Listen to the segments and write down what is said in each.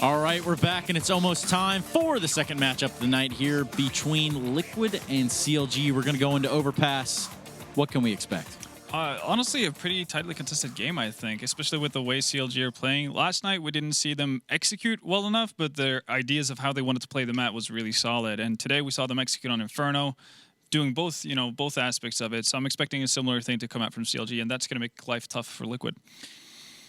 All right, we're back, and it's almost time for the second matchup of the night here between Liquid and CLG. We're going to go into Overpass. What can we expect? Honestly, a pretty tightly contested game, I think, especially with the way CLG are playing. Last night, we didn't see them execute well enough, but their ideas of how they wanted to play the map was really solid. And today, we saw them execute on Inferno, doing both, both aspects of it. So I'm expecting a similar thing to come out from CLG, and that's going to make life tough for Liquid.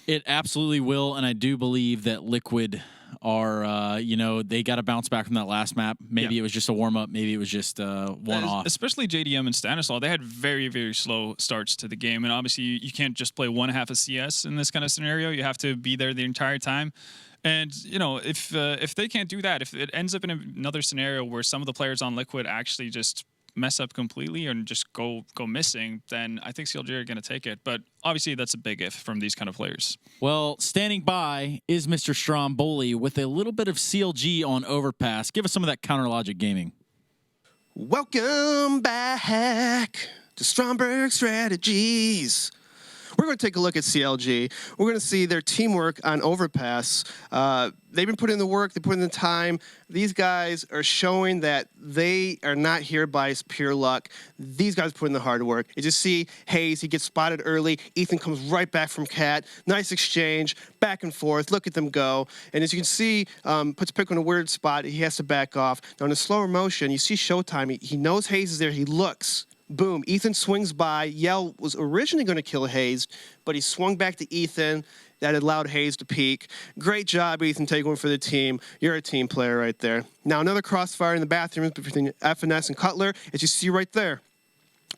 It absolutely will, and I do believe that Liquid are, they got to bounce back from that last map. Maybe it was just a warm-up. Maybe it was just one-off. Especially JDM and Stanislaw, they had very, very slow starts to the game. And obviously, you can't just play one half of CS in this kind of scenario. You have to be there the entire time. And, if they can't do that, if it ends up in another scenario where some of the players on Liquid actually just mess up completely and just go missing, then I think CLG are going to take it. But obviously, that's a big if from these kind of players. Well, standing by is Mr. Stromboli with a little bit of CLG on Overpass. Give us some of that counter logic gaming. Welcome back to Stromberg Strategies. We're going to take a look at CLG. We're going to see their teamwork on Overpass. They've been putting in the work. They put in the time. These guys are showing that they are not here by pure luck. These guys put in the hard work. You just see Hayes. He gets spotted early. Ethan comes right back from Cat. Nice exchange, back and forth. Look at them go. And as you can see, puts Pick in a weird spot. He has to back off. Now, in a slower motion, you see Showtime. He knows Hayes is there. He looks. Boom, Ethan swings by. Yell was originally going to kill Hayes, but he swung back to Ethan. That allowed Hayes to peek. Great job, Ethan, taking one for the team. You're a team player right there. Now, another crossfire in the bathrooms between FNS and Cutler, as you see right there.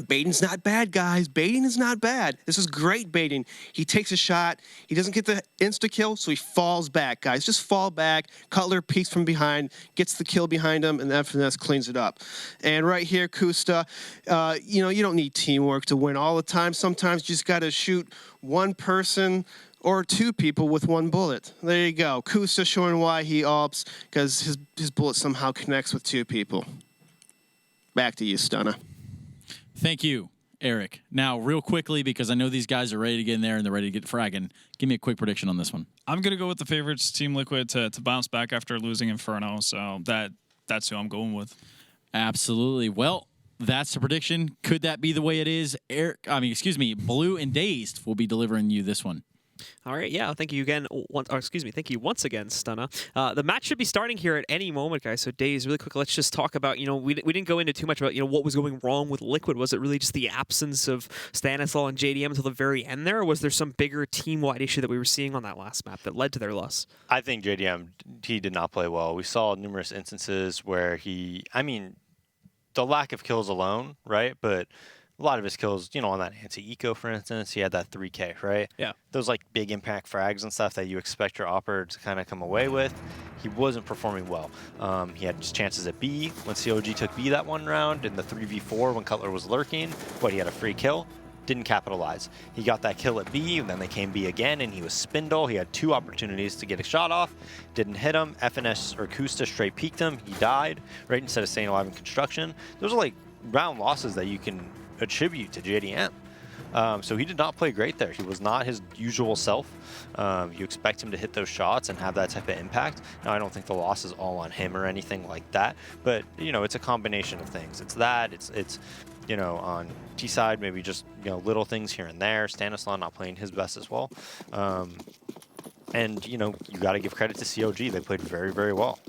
Baiting's not bad, guys. Baiting is not bad. This is great baiting. He takes a shot. He doesn't get the insta-kill, so he falls back, guys. Just fall back. Cutler peeks from behind, gets the kill behind him, and FNS cleans it up. And right here, Kusta, you don't need teamwork to win all the time. Sometimes you just got to shoot one person or two people with one bullet. There you go. Kusta showing why he alps, because his bullet somehow connects with two people. Back to you, Stunna. Thank you, Eric. Now, real quickly, because I know these guys are ready to get in there and they're ready to get fragging, give me a quick prediction on this one. I'm going to go with the favorites, Team Liquid, to bounce back after losing Inferno. So that's who I'm going with. Absolutely. Well, that's the prediction. Could that be the way it is? Blue and Dazed will be delivering you this one. All right, yeah, thank you again. Thank you once again, Stunna. The match should be starting here at any moment, guys. So, Days, really quick, let's just talk about, we didn't go into too much about, what was going wrong with Liquid. Was it really just the absence of Stanislaw and JDM until the very end there, or was there some bigger team-wide issue that we were seeing on that last map that led to their loss? I think JDM, he did not play well. We saw numerous instances where the lack of kills alone, right? But a lot of his kills, on that anti-eco, for instance, he had that 3K, right? Yeah. Those, big impact frags and stuff that you expect your operator to kind of come away with. He wasn't performing well. He had just chances at B when CLG took B that one round. In the 3v4 when Cutler was lurking, he had a free kill. Didn't capitalize. He got that kill at B, and then they came B again, and he was Spindle. He had two opportunities to get a shot off. Didn't hit him. FNS or Kusta straight peeked him. He died, right, instead of staying alive in construction. Those are, round losses that you can attribute to JDM. So he did not play great there. He was not his usual self. You expect him to hit those shots and have that type of impact. Now, I don't think the loss is all on him or anything like that, but, it's a combination of things. It's that, it's on T side, maybe just, little things here and there. Stanislaw not playing his best as well. And, you got to give credit to CLG. They played very, very well.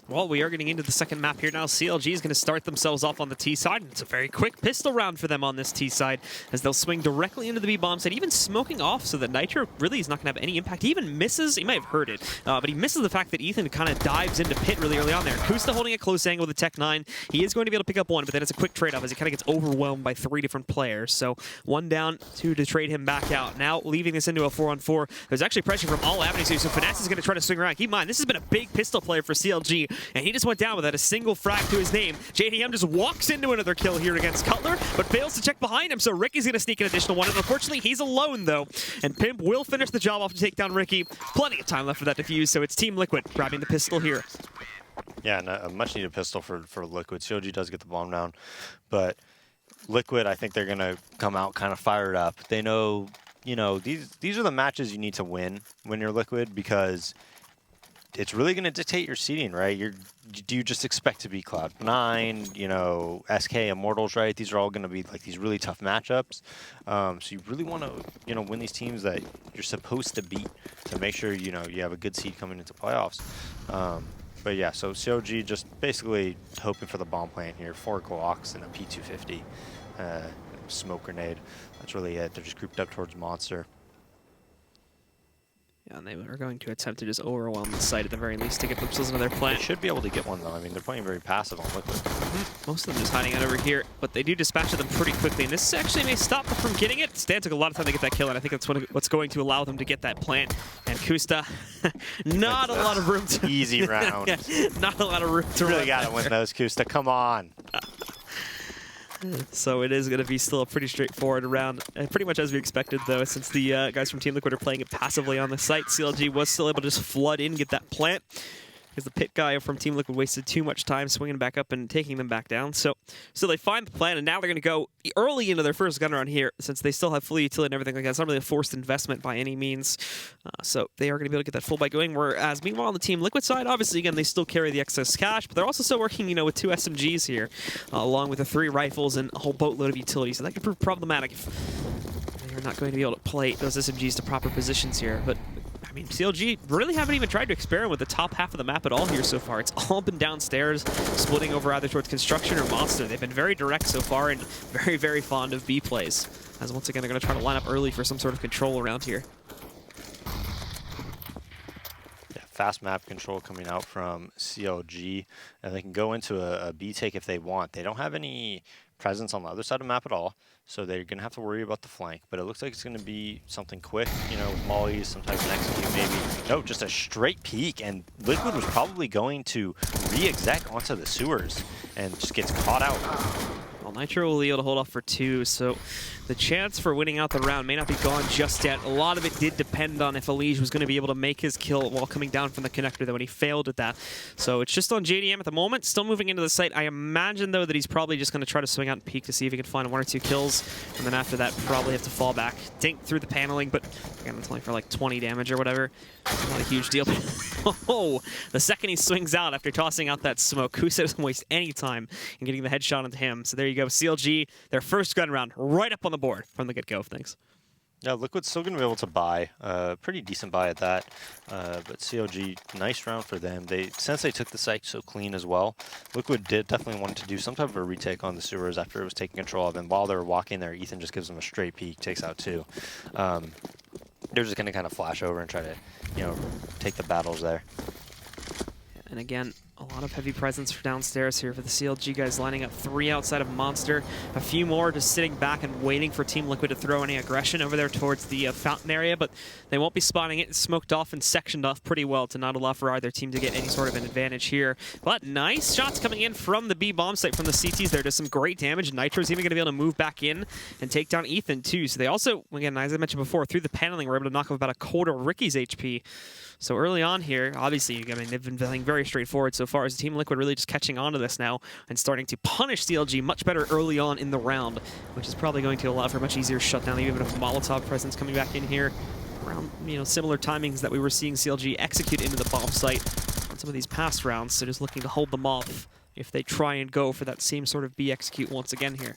Well, we are getting into the second map here now. CLG is going to start themselves off on the T side. It's a very quick pistol round for them on this T side as they'll swing directly into the B bomb side, even smoking off so that Nitro really is not going to have any impact. He even misses, he might have heard it, but he misses the fact that Ethan kind of dives into pit really early on there. Kusta holding a close angle with the Tech 9. He is going to be able to pick up one, but then it's a quick trade-off as he kind of gets overwhelmed by three different players. So one down, two to trade him back out. Now leaving this into a 4-on-4. There's actually pressure from all avenues here, so Finesse is going to try to swing around. Keep in mind, this has been a big pistol player for CLG, and he just went down without a single frag to his name. JDM just walks into another kill here against Cutler, but fails to check behind him, so Ricky's going to sneak an additional one, and unfortunately, he's alone, though. And Pimp will finish the job off to take down Ricky. Plenty of time left for that defuse, so it's Team Liquid grabbing the pistol here. Yeah, and a much-needed pistol for Liquid. CLG does get the bomb down, but Liquid, I think they're going to come out kind of fired up. They know, these are the matches you need to win when you're Liquid, because it's really going to dictate your seeding, right? Do you just expect to be Cloud9, you know, SK, Immortals, right? These are all going to be like these really tough matchups. So you really want to, you know, win these teams that you're supposed to beat to make sure, you know, you have a good seed coming into playoffs. But yeah, so CLG just basically hoping for the bomb plant here. 4 Glocks and a P250 smoke grenade. That's really it. They're just grouped up towards Monster. Yeah, and they are going to attempt to just overwhelm the site at the very least to get themselves into their They plant. should be able to get one, though. I mean, they're playing very passive on Liquid. Most of them just hiding out over here, but they do dispatch them pretty quickly, and this actually may stop them from getting it. Stan took a lot of time to get that kill, and I think that's what's going to allow them to get that plant. And Kusta, not a lot of room to... Easy round. Yeah, not a lot of room to Really run got to there. win those, Kusta. Come on. So it is going to be still a pretty straightforward round, pretty much as we expected, though, since the guys from Team Liquid are playing it passively on the site. CLG was still able to just flood in, get that plant, because the pit guy from Team Liquid wasted too much time swinging back up and taking them back down. So they find the plant, and now they're going to go early into their first gun round here, since they still have full utility and everything like that. It's not really a forced investment by any means. So they are going to be able to get that full buy going, whereas meanwhile on the Team Liquid side, obviously, again, they still carry the excess cash, but they're also still working, you know, with 2 SMGs here, along with the 3 rifles and a whole boatload of utility. So that could prove problematic if they're not going to be able to play those SMGs to proper positions here. But I mean, CLG really haven't even tried to experiment with the top half of the map at all here so far. It's all been downstairs, splitting over either towards Construction or Monster. They've been very direct so far and very, very fond of B plays. As once again, they're going to try to line up early for some sort of control around here. Yeah, fast map control coming out from CLG, and they can go into a B take if they want. They don't have any presence on the other side of the map at all, so they're going to have to worry about the flank, but it looks like it's going to be something quick, you know, with mollies, sometimes an execute maybe. No, just a straight peek, and Liquid was probably going to re-exec onto the sewers and just gets caught out. Well, Nitro will be able to hold off for 2, so the chance for winning out the round may not be gone just yet. A lot of it did depend on if Elige was going to be able to make his kill while coming down from the connector, though, and he failed at that. So it's just on JDM at the moment, still moving into the site. I imagine, though, that he's probably just going to try to swing out and peek to see if he can find 1 or 2 kills, and then after that, probably have to fall back, dink through the paneling, but again, it's only for like 20 damage or whatever. Not a huge deal. Oh, the second he swings out after tossing out that smoke, Kusa doesn't waste any time in getting the headshot into him. So there you go, CLG, their first gun round, right up on the board from the get-go of things. Yeah, Liquid's still going to be able to buy. Pretty decent buy at that. But CLG, nice round for them. Since they took the site so clean as well, Liquid did definitely want to do some type of a retake on the sewers after it was taking control of them. While they were walking there, Ethan just gives them a straight peek, takes out 2. They're just going to kind of flash over and try to, you know, take the battles there. And again, a lot of heavy presence for downstairs here for the CLG guys, lining up 3 outside of Monster. A few more just sitting back and waiting for Team Liquid to throw any aggression over there towards the fountain area, but they won't be spotting it. It's smoked off and sectioned off pretty well to not allow for either team to get any sort of an advantage here. But nice shots coming in from the B bomb site from the CTs there. Does some great damage. Nitro's even going to be able to move back in and take down Ethan too. So they also, again, as I mentioned before, through the paneling, were able to knock off about 1/4 of Ricky's HP. So early on here, obviously, I mean, they've been playing very straightforward so far as Team Liquid really just catching on to this now and starting to punish CLG much better early on in the round, which is probably going to allow for a much easier shutdown, even if Molotov presence coming back in here around, you know, similar timings that we were seeing CLG execute into the bomb site on some of these past rounds. So just looking to hold them off if they try and go for that same sort of B execute once again here.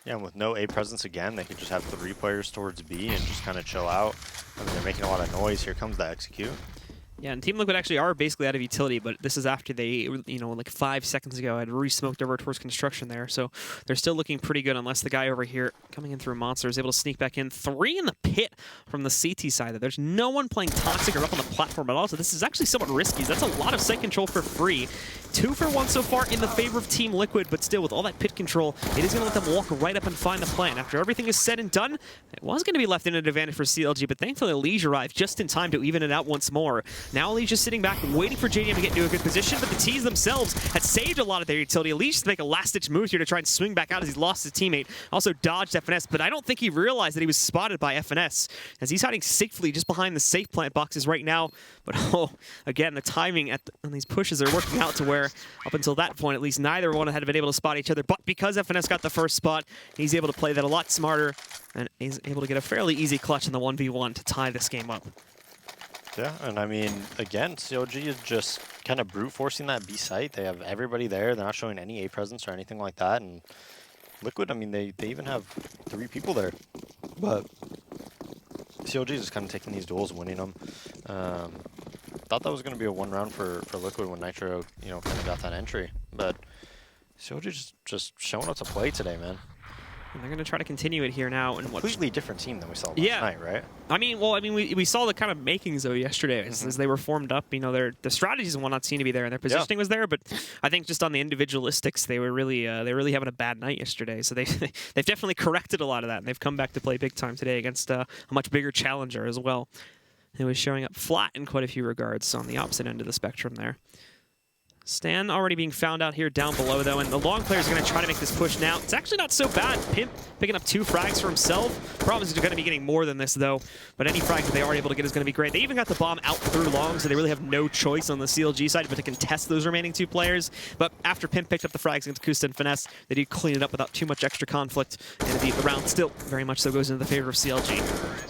Yeah, and with no A presence again, they could just have 3 players towards B and just kind of chill out. I mean, they're making a lot of noise. Here comes the execute. Yeah, and Team Liquid actually are basically out of utility, but this is after they, you know, like 5 seconds ago had re-smoked over towards Construction there. So they're still looking pretty good unless the guy over here coming in through Monster is able to sneak back in. 3 in the pit from the CT side. There's no one playing Toxic or up on the platform at all, so this is actually somewhat risky. That's a lot of site control for free. 2 for 1 so far in the favor of Team Liquid, but still, with all that pit control, it is going to let them walk right up and find the plant. After everything is said and done, it was going to be left in an advantage for CLG, but thankfully Elige arrived just in time to even it out once more. Now Elige is sitting back, waiting for JDM to get into a good position, but the T's themselves had saved a lot of their utility. Elige to make a last-ditch move here to try and swing back out as he's lost his teammate. Also dodged FNS, but I don't think he realized that he was spotted by FNS, as he's hiding safely just behind the safe plant boxes right now. But oh, again, the timing on these pushes are working out to where, up until that point, at least neither one had been able to spot each other. But because FNS got the first spot, he's able to play that a lot smarter, and is able to get a fairly easy clutch in the 1v1 to tie this game up. Yeah, and I mean, again, CLG is just kind of brute forcing that B site. They have everybody there. They're not showing any A presence or anything like that. And Liquid, I mean, they even have 3 people there. But CLG is just kind of taking these duels and winning them. Thought that was going to be a 1 round for Liquid when Nitro, you know, kind of got that entry. But CLG just showing up to play today, man. And they're going to try to continue it here now. And Completely different team than we saw last night, right? I mean, we saw the kind of makings though yesterday as they were formed up. You know, their strategies and whatnot seemed to be there, and their positioning was there. But I think just on the individualistics, they were really having a bad night yesterday. So they've definitely corrected a lot of that, and they've come back to play big time today against a much bigger challenger as well. It was showing up flat in quite a few regards on the opposite end of the spectrum there. Stan already being found out here down below, though, and the long player is going to try to make this push now. It's actually not so bad. Pimp picking up 2 frags for himself. Problem is they're going to be getting more than this, though. But any frag that they are able to get is going to be great. They even got the bomb out through long, so they really have no choice on the CLG side but to contest those remaining 2 players. But after Pimp picked up the frags against Kusta and Finesse, they do clean it up without too much extra conflict. And the round still very much so goes into the favor of CLG.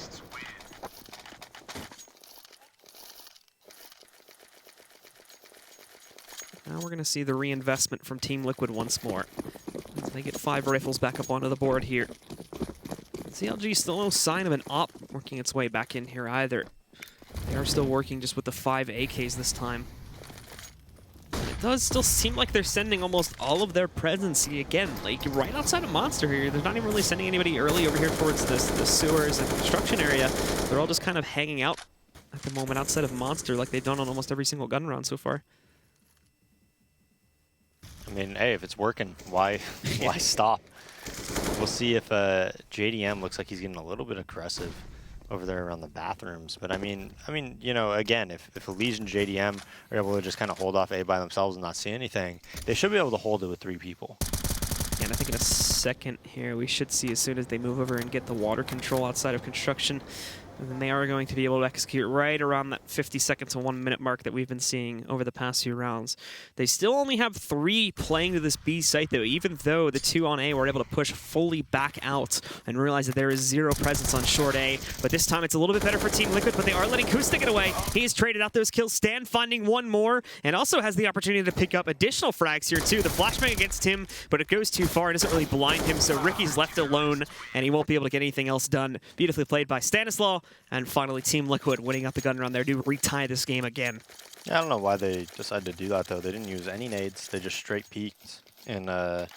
Now we're going to see the reinvestment from Team Liquid once more. As they get 5 rifles back up onto the board here. CLG still no sign of an op working its way back in here either. They are still working just with the 5 AKs this time. It does still seem like they're sending almost all of their presence again, like right outside of Monster here. They're not even really sending anybody early over here towards the sewers and construction area. They're all just kind of hanging out at the moment outside of Monster like they've done on almost every single gun round so far. I mean, hey, if it's working, why stop? We'll see if JDM looks like he's getting a little bit aggressive over there around the bathrooms. But I mean, you know, again, if Elise and JDM are able to just kind of hold off A by themselves and not see anything, they should be able to hold it with 3 people. And I think in a second here, we should see as soon as they move over and get the water control outside of construction. And then they are going to be able to execute right around that 50-second to 1 minute mark that we've been seeing over the past few rounds. They still only have 3 playing to this B site, though, even though the 2 on A were able to push fully back out and realize that there is 0 presence on short A. But this time it's a little bit better for Team Liquid, but they are letting Kusta get away. He's traded out those kills. Stan finding 1 more, and also has the opportunity to pick up additional frags here, too. The flashbang against him, but it goes too far and doesn't really blind him, so Ricky's left alone, and he won't be able to get anything else done. Beautifully played by Stanislaw. And finally, Team Liquid winning up the gun round there to retie this game again. Yeah, I don't know why they decided to do that, though. They didn't use any nades. They just straight peeked. And, I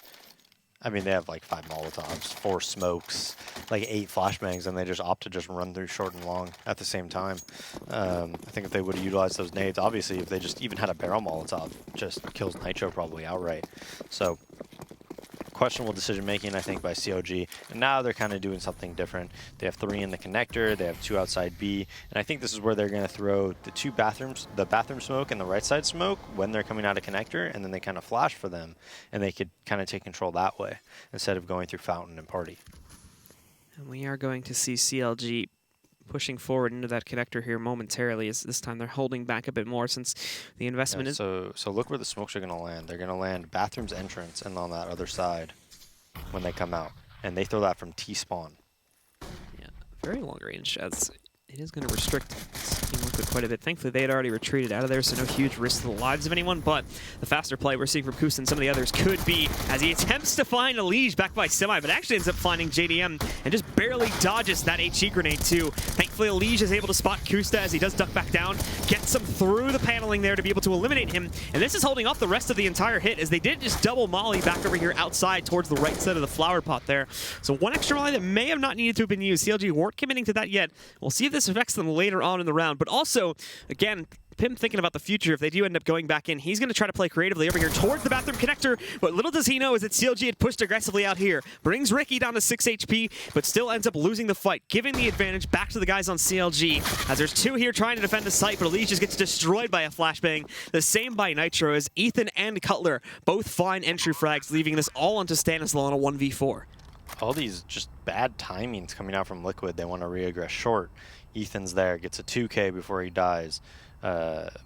mean, they have like 5 Molotovs, 4 smokes, like 8 flashbangs, and they just opt to just run through short and long at the same time. I think if they would have utilized those nades, obviously, if they just even had a barrel Molotov, just kills Nitro probably outright. So, questionable decision-making, I think, by CLG. And now they're kind of doing something different. They have 3 in the connector. They have 2 outside B. And I think this is where they're going to throw the 2 bathrooms, the bathroom smoke and the right side smoke when they're coming out of connector, and then they kind of flash for them. And they could kind of take control that way instead of going through Fountain and Party. And we are going to see CLG pushing forward into that connector here momentarily, as this time they're holding back a bit more since the investment is... So look where the smokes are going to land. They're going to land bathroom's entrance and on that other side when they come out. And they throw that from T-spawn. Yeah, very long range, as it is going to restrict Team Liquid quite a bit. Thankfully, they had already retreated out of there, so no huge risk to the lives of anyone, but the faster play we're seeing from Kusta and some of the others could be as he attempts to find Elige back by Semi, but actually ends up finding JDM and just barely dodges that HE grenade too. Thankfully, Elige is able to spot Kusta as he does duck back down, gets him through the paneling there to be able to eliminate him, and this is holding off the rest of the entire hit as they did just double molly back over here outside towards the right side of the flower pot there. So 1 extra molly that may have not needed to have been used. CLG weren't committing to that yet. We'll see if this affects them later on in the round, but also, again, Pim thinking about the future. If they do end up going back in, he's going to try to play creatively over here towards the bathroom connector, but little does he know is that CLG had pushed aggressively out here. Brings Ricky down to 6 HP, but still ends up losing the fight, giving the advantage back to the guys on CLG, as there's 2 here trying to defend the site, but Elise just gets destroyed by a flashbang. The same by Nitro, as Ethan and Cutler both find entry frags, leaving this all onto Stanislaw on a 1v4. All these just bad timings coming out from Liquid. They want to re-aggress short. Ethan's there, gets a 2K before he dies.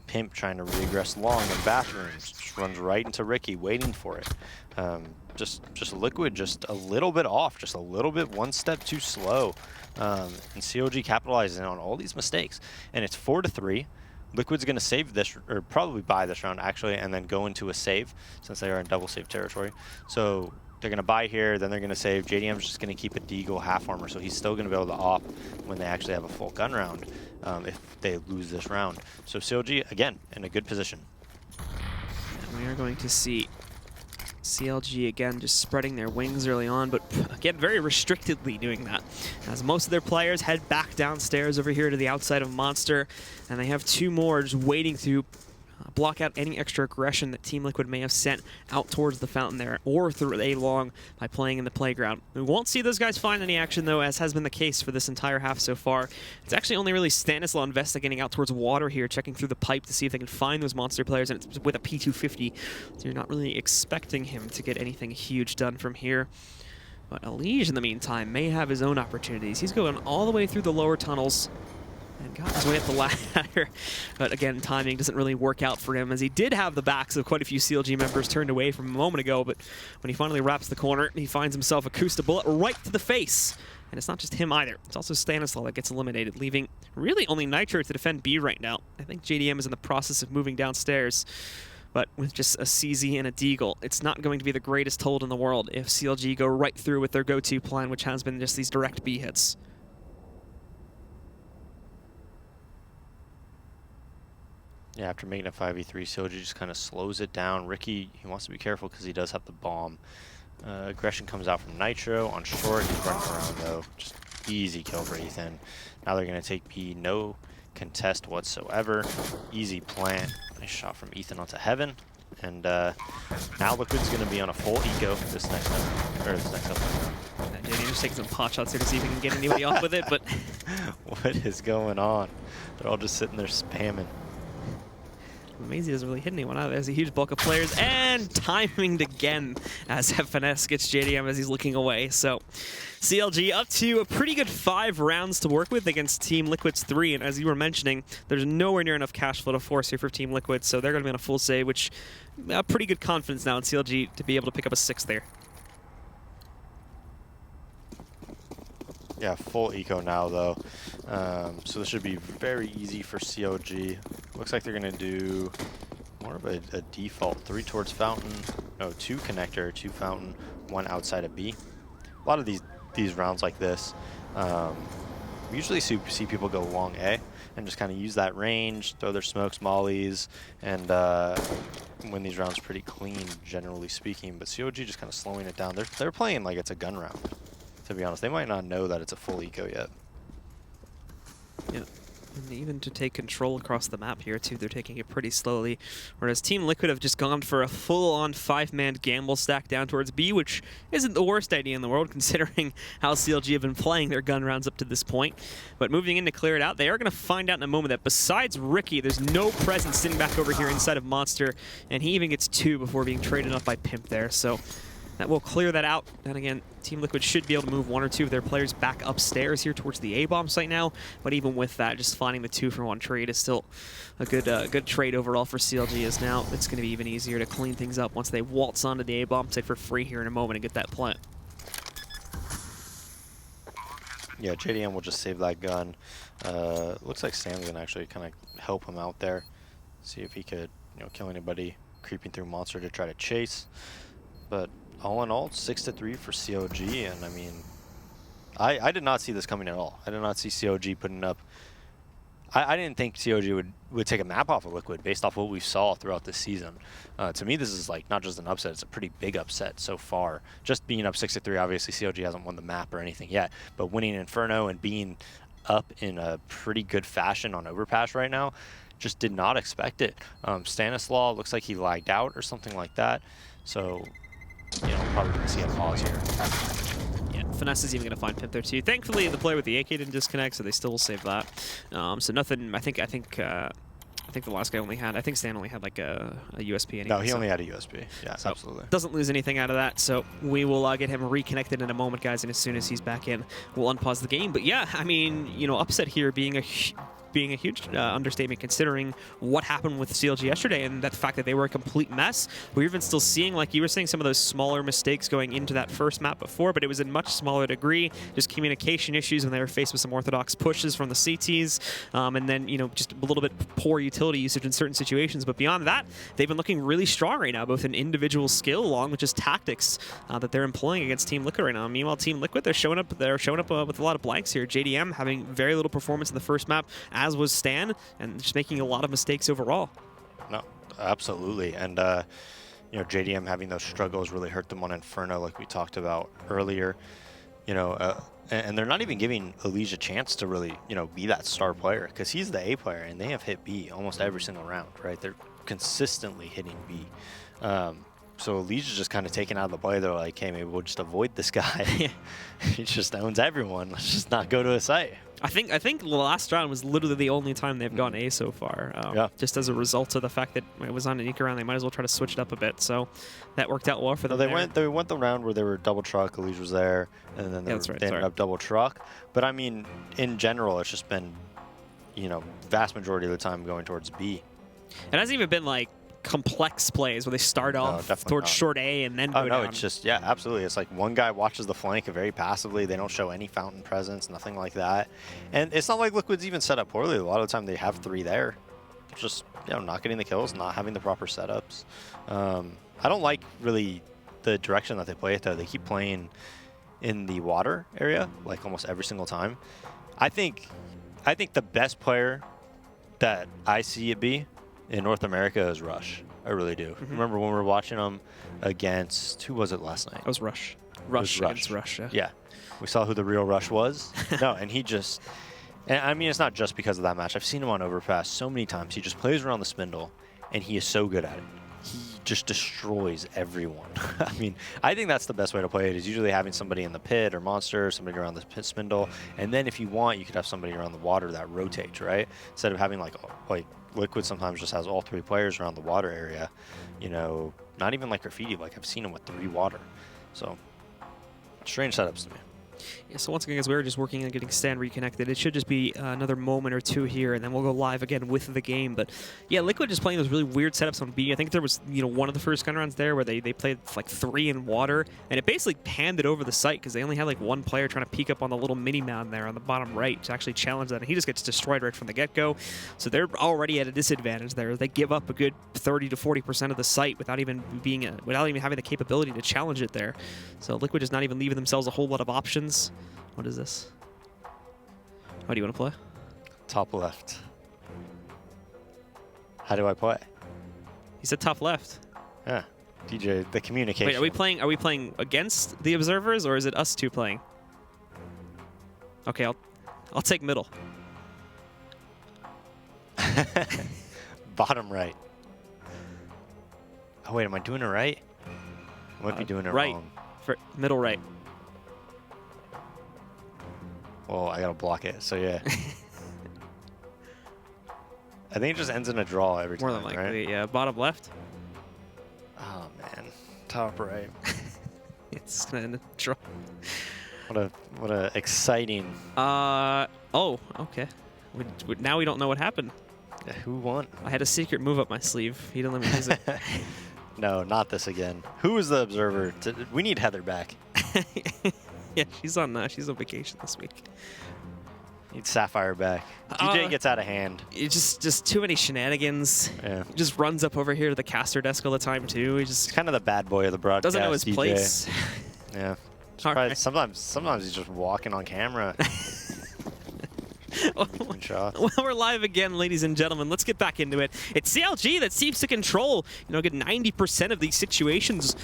Pimp trying to regress long in bathrooms, just runs right into Ricky, waiting for it. Just Liquid just a little bit off, just a little bit one step too slow. And CLG capitalizing on all these mistakes. And it's 4-3. Liquid's going to save this, or probably buy this round actually, and then go into a save since they are in double save territory. So they're going to buy here, then they're going to save. JDM's just going to keep a Deagle half armor, so he's still going to be able to op when they actually have a full gun round if they lose this round. So CLG, again, in a good position. And we are going to see CLG again just spreading their wings early on, but again very restrictedly doing that, as most of their players head back downstairs over here to the outside of Monster, and they have 2 more just waiting to block out any extra aggression that Team Liquid may have sent out towards the fountain there or through A long by playing in the playground. We won't see those guys find any action though, as has been the case for this entire half so far. It's actually only really Stanislaw investigating out towards water here, checking through the pipe to see if they can find those Monster players, and it's with a P250, so you're not really expecting him to get anything huge done from here. But Elige, in the meantime, may have his own opportunities. He's going all the way through the lower tunnels and got his way up the ladder. But again, timing doesn't really work out for him, as he did have the backs of quite a few CLG members turned away from a moment ago, but when he finally wraps the corner, he finds himself a Kusta bullet right to the face. And it's not just him either. It's also Stanislaw that gets eliminated, leaving really only Nitro to defend B right now. I think JDM is in the process of moving downstairs, but with just a CZ and a Deagle, it's not going to be the greatest hold in the world if CLG go right through with their go-to plan, which has been just these direct B hits. Yeah, after making a 5v3, CLG just kind of slows it down. Ricky, he wants to be careful because he does have the bomb. Aggression comes out from Nitro on short. He's running around though. Just easy kill for Ethan. Now they're going to take B. No contest whatsoever. Easy plant. Nice shot from Ethan onto Heaven. And now Liquid's going to be on a full eco this next up. JDM just taking some pot shots here to see if he can get anybody off with it, but what is going on? They're all just sitting there spamming. Maisie doesn't really hit anyone out. There's a huge bulk of players, and timing again as Finesse gets JDM as he's looking away. So CLG up to a pretty good 5 rounds to work with against Team Liquid's 3, and as you were mentioning, there's nowhere near enough cash flow to force here for Team Liquid, so they're going to be on a full save, which pretty good confidence now in CLG to be able to pick up a 6 there. Yeah, full eco now though. So this should be very easy for CLG. Looks like they're gonna do more of a default 3 towards fountain. No, 2 connector, 2 fountain, 1 outside of B. A lot of these rounds like this, we usually see people go long A and just kind of use that range, throw their smokes, mollies, and win these rounds pretty clean, generally speaking. But CLG just kind of slowing it down. They're playing like it's a gun round. To be honest, they might not know that it's a full eco yet. Yeah, and even to take control across the map here too, they're taking it pretty slowly. Whereas Team Liquid have just gone for a full-on 5-man gamble stack down towards B, which isn't the worst idea in the world considering how CLG have been playing their gun rounds up to this point. But moving in to clear it out, they are going to find out in a moment that besides Ricky, there's no presence sitting back over here inside of Monster, and he even gets 2 before being traded up by Pimp there. So that will clear that out. And again, Team Liquid should be able to move 1 or 2 of their players back upstairs here towards the A-bomb site now. But even with that, just finding the 2 for 1 trade is still a good trade overall for CLG, as now it's going to be even easier to clean things up once they waltz onto the A-bomb site for free here in a moment and get that plant. Yeah, JDM will just save that gun. Looks like Sam's going to actually kind of help him out there. See if he could, kill anybody creeping through Monster to try to chase. But all in all, 6-3 for CLG, and I mean, I did not see this coming at all. I did not see CLG putting up. I didn't think CLG would take a map off of Liquid based off what we saw throughout this season. To me, this is like not just an upset; it's a pretty big upset so far. Just being up 6-3, obviously CLG hasn't won the map or anything yet, but winning Inferno and being up in a pretty good fashion on Overpass right now, just did not expect it. Stanislaw looks like he lagged out or something like that, so. Probably going to see a pause here. Yeah, Finesse is even going to find Pimp there too. Thankfully, the player with the AK didn't disconnect, so they still will save that. So nothing. I think the last guy only had. I think Stan only had like a USP. Anyway, no, he only had a USP. Yeah, so absolutely. Doesn't lose anything out of that. So we will get him reconnected in a moment, guys. And as soon as he's back in, we'll unpause the game. But yeah, I mean, upset here being a being a huge understatement considering what happened with CLG yesterday and that fact that they were a complete mess. We're even still seeing, like you were saying, some of those smaller mistakes going into that first map before, but it was in much smaller degree. Just communication issues when they were faced with some orthodox pushes from the CTs, and then, you know, just a little bit poor utility usage in certain situations. But beyond that, they've been looking really strong right now, both in individual skill along with just tactics that they're employing against Team Liquid right now. Meanwhile, Team Liquid, they're showing up with a lot of blanks here. JDM having very little performance in the first map, as was Stan, and just making a lot of mistakes overall. No, absolutely. And you know, JDM having those struggles really hurt them on Inferno, like we talked about earlier. You know, and they're not even giving Elijah a chance to really, you know, be that star player, because he's the A player, and they have hit B almost every single round, right? They're consistently hitting B. So Elijah's just kind of taken out of the play. They're like, hey, maybe we'll just avoid this guy. He just owns everyone. Let's just not go to his site. I think the last round was literally the only time they've gone A so far. Yeah. Just as a result of the fact that it was on an eco round, they might as well try to switch it up a bit. So that worked out well for them. They went the round where they were double truck. Elijah was there, and then they ended up double truck. But I mean, in general, it's just been, you know, vast majority of the time going towards B. It hasn't even been like complex plays where they start off towards short A and then go down. It's just, yeah, absolutely. It's like one guy watches the flank very passively. They don't show any fountain presence, nothing like that. And it's not like Liquid's even set up poorly. A lot of the time they have 3 there. Just, you know, not getting the kills, not having the proper setups. I don't like really the direction that they play it though. They keep playing in the water area like almost every single time. I think the best player that I see it be in North America is Rush. I really do. Remember when we were watching them against, who was it last night? It was Rush. Rush against Rush, yeah. We saw who the real Rush was. No, and he just, and I mean, it's not just because of that match. I've seen him on Overpass so many times. He just plays around the spindle, and he is so good at it. He just destroys everyone. I mean, I think that's the best way to play it, is usually having somebody in the pit or monster, somebody around the pit spindle, and then if you want, you could have somebody around the water that rotates, right? Instead of having like Liquid sometimes just has all 3 players around the water area, you know, not even like Graffiti, like I've seen him with 3 water. So, strange setups to me. Yeah, so once again, as we're just working on getting Stan reconnected, it should just be another moment or 2 here, and then we'll go live again with the game. But yeah, Liquid just playing those really weird setups on B. I think there was, you know, one of the first gun rounds there where they played like 3 in water, and it basically panned it over the site because they only had like 1 player trying to peek up on the little mini mound there on the bottom right to actually challenge that, and he just gets destroyed right from the get-go. So they're already at a disadvantage there. They give up a good 30 to 40% of the site without even having the capability to challenge it there. So Liquid is not even leaving themselves a whole lot of options. What is this? How do you want to play? Top left. How do I play? He said top left. Yeah. DJ, the communication. Wait, are we playing against the observers, or is it us 2 playing? Okay, I'll take middle. Bottom right. Oh wait, am I doing it right? I might be doing it right. wrong. For middle right. Well, I gotta block it, so yeah. I think it just ends in a draw every time, More than likely, right? yeah. Bottom left. Oh man, top right. It's gonna end in a draw. What a exciting. Oh, okay. Now we don't know what happened. Yeah, who won? I had a secret move up my sleeve. He didn't let me use it. No, not this again. Who is the observer? We need Heather back. Yeah, she's on vacation this week. Need Sapphire back. DJ gets out of hand. It's just too many shenanigans. Yeah. He just runs up over here to the caster desk all the time too. He just kind of the bad boy of the broadcast. doesn't know his DJ. place. Yeah. Right. Sometimes he's just walking on camera. Well, we're live again, ladies and gentlemen. Let's get back into it. It's CLG that seems to control, get 90% of these situations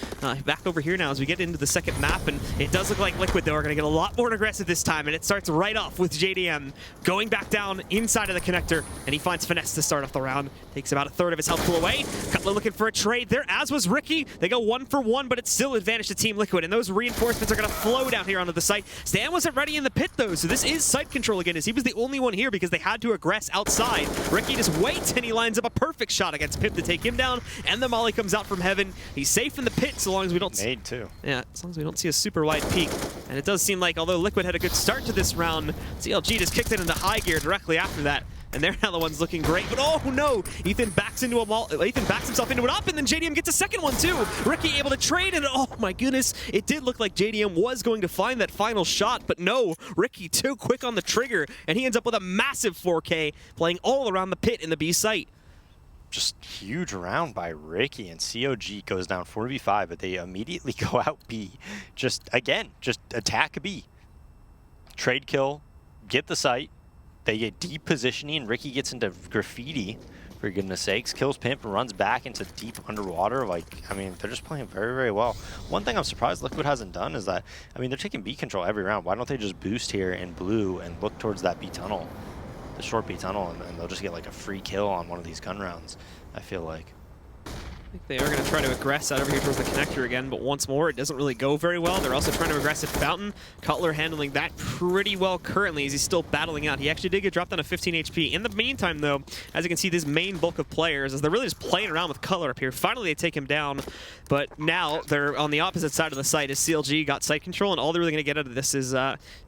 back over here now as we get into the second map, and it does look like Liquid, though, are going to get a lot more aggressive this time, and it starts right off with JDM going back down inside of the connector, and he finds Finesse to start off the round. Takes about a third of his health pool away. Cutler looking for a trade there, as was Ricky. They go 1 for 1, but it's still advantage to Team Liquid, and those reinforcements are going to flow down here onto the site. Stan wasn't ready in the pit, though, so this is site control again, as he was the only one here because they had to aggress outside. Ricky just waits, and he lines up a perfect shot against Pip to take him down, and the molly comes out from heaven. He's safe in the pit so long as we don't Nade too. Yeah, as long as we don't see a super wide peak. And it does seem like, although Liquid had a good start to this round, CLG just kicked it into high gear directly after that. and they're now the ones looking great. But oh no, Ethan backs into a mall. Ethan backs himself into an up, and then JDM gets a second one too. Ricky able to trade, and oh my goodness, it did look like JDM was going to find that final shot, but no, Ricky too quick on the trigger, and he ends up with a massive 4K, playing all around the pit in the B site. Just huge round by Ricky, and COG goes down 4v5, but they immediately go out B. Just attack B. Trade kill, get the site. They get deep positioning. Ricky gets into graffiti, for goodness sakes. Kills Pimp and runs back into deep underwater. Like, I mean, they're just playing very, very well. One thing I'm surprised Liquid hasn't done is that, I mean, they're taking B control every round. Why don't they just boost here in blue and look towards that B tunnel? The short B tunnel, and they'll just get like a free kill on one of these gun rounds, I feel like. I think they are going to try to aggress out over here towards the connector again, but once more, it doesn't really go very well. They're also trying to aggress at Fountain. Cutler handling that pretty well currently as he's still battling out. He actually did get dropped down to 15 HP. In the meantime, though, as you can see, this main bulk of players, as they're really just playing around with Cutler up here. Finally, they take him down, but now they're on the opposite side of the site as CLG got site control, and all they're really going to get out of this is,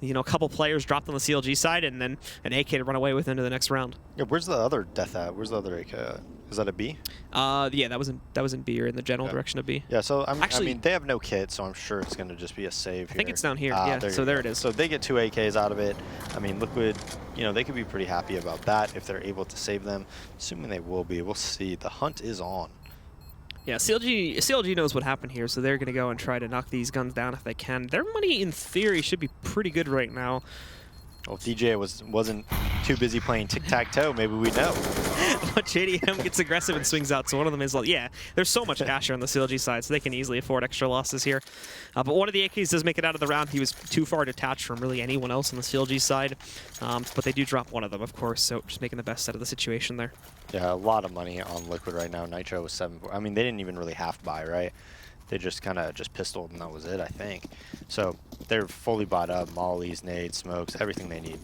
you know, a couple players dropped on the CLG side, and then an AK to run away with into the next round. Yeah, where's the other death at? Where's the other AK at? Is that a B? Yeah, that was in B, or in the general direction of B. Yeah, so I Actually, mean, they have no kit, so I'm sure it's going to just be a save here. I think it's down here. Yeah, so there it is. So they get 2 AKs out of it. I mean, Liquid, you know, they could be pretty happy about that if they're able to save them. Assuming they will be. We'll see. The hunt is on. Yeah, CLG knows what happened here, so they're going to go and try to knock these guns down if they can. Their money, in theory, should be pretty good right now. Well, if DJ wasn't too busy playing tic-tac-toe, maybe we know. But JDM gets aggressive and swings out, so one of them is like, yeah, there's so much cash here on the CLG side, so they can easily afford extra losses here. But one of the AKs does make it out of the round. He was too far detached from really anyone else on the CLG side, but they do drop one of them, of course, so just making the best out of the situation there. Yeah, a lot of money on Liquid right now. Nitro was 7. I mean, they didn't even really have to buy, right? They just kind of pistoled, and that was it, I think. So they're fully bought up. Mollies, nades, smokes, everything they need.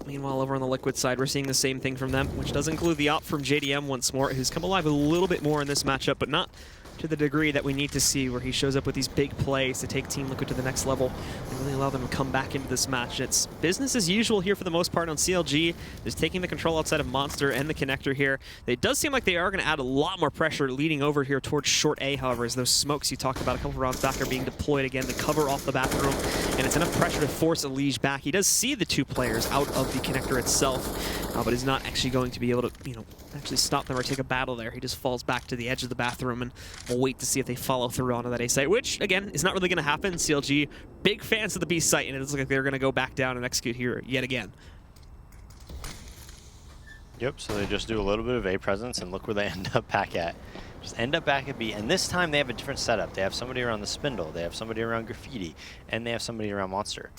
Meanwhile, over on the Liquid side, we're seeing the same thing from them, which does include the op from JDM once more, who's come alive a little bit more in this matchup, but not to the degree that we need to see, where he shows up with these big plays to take Team Liquid to the next level and really allow them to come back into this match. It's business as usual here for the most part on CLG. Just taking the control outside of Monster and the connector here. It does seem like they are going to add a lot more pressure leading over here towards short A, however, as those smokes you talked about a couple rounds back are being deployed again to cover off the bathroom, and it's enough pressure to force Elige back. He does see the 2 players out of the connector itself, but is not actually going to be able to, you know, actually stop them or take a battle there. He just falls back to the edge of the bathroom, and we'll wait to see if they follow through onto that A site, which, again, is not really going to happen. CLG, big fans of the B site, and it looks like they're going to go back down and execute here yet again. Yep, so they just do a little bit of A presence, and look where they end up back at. Just end up back at B, and this time they have a different setup. They have somebody around the spindle, they have somebody around graffiti, and they have somebody around Monster.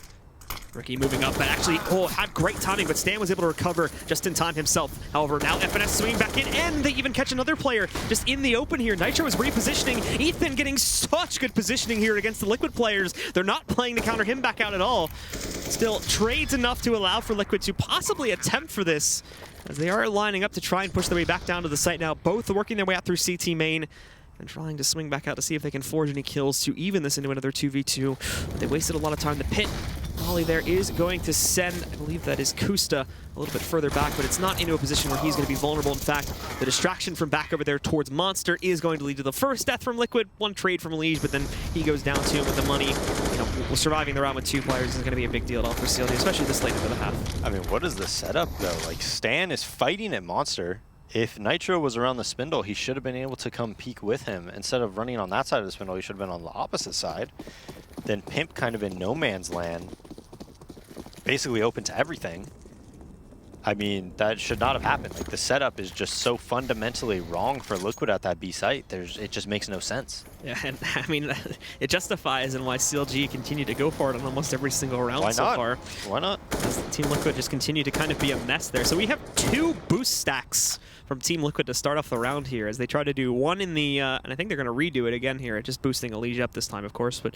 Ricky moving up, but actually, had great timing, but Stan was able to recover just in time himself. However, now FNS swinging back in, and they even catch another player just in the open here. Nitro is repositioning. Ethan getting such good positioning here against the Liquid players. They're not playing to counter him back out at all. Still, trades enough to allow for Liquid to possibly attempt for this, as they are lining up to try and push their way back down to the site now. Both are working their way out through CT main and trying to swing back out to see if they can forge any kills to even this into another 2v2. But they wasted a lot of time. The pit volley there is going to send, I believe that is Kusta, a little bit further back, but it's not into a position where he's going to be vulnerable. In fact, the distraction from back over there towards Monster is going to lead to the first death from Liquid, 1 trade from Elige, but then he goes down to him with the money. You know, surviving the round with 2 players is going to be a big deal at all for CLG, especially this late into the half. I mean, what is the setup, though? Like, Stan is fighting at Monster. If Nitro was around the spindle, he should have been able to come peek with him. Instead of running on that side of the spindle, he should have been on the opposite side. Then Pimp kind of in no man's land, basically open to everything. I mean, that should not have happened. Like, the setup is just so fundamentally wrong for Liquid at that B site. It just makes no sense. Yeah, and I mean, it justifies in why CLG continue to go for it on almost every single round so far. Why not? As Team Liquid just continue to kind of be a mess there. So we have 2 boost stacks from Team Liquid to start off the round here, as they try to do one in the, and I think they're going to redo it again here, just boosting Elige up this time, of course, but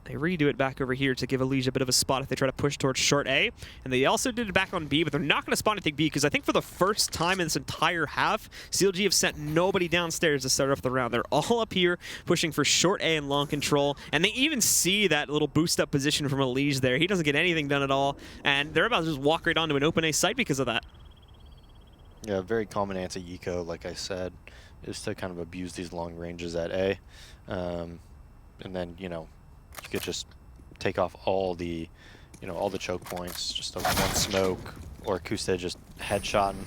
They redo it back over here to give Elige a bit of a spot if they try to push towards short A. And they also did it back on B, but they're not going to spawn anything B because I think for the first time in this entire half, CLG have sent nobody downstairs to start off the round. They're all up here pushing for short A and long control. And they even see that little boost up position from Elige there. He doesn't get anything done at all. And they're about to just walk right onto an open A site because of that. Yeah, very common anti-eco, like I said, is to kind of abuse these long ranges at A. And then, you know, you could just take off all the, you know, all the choke points, just over one smoke, or Kusta just headshotting.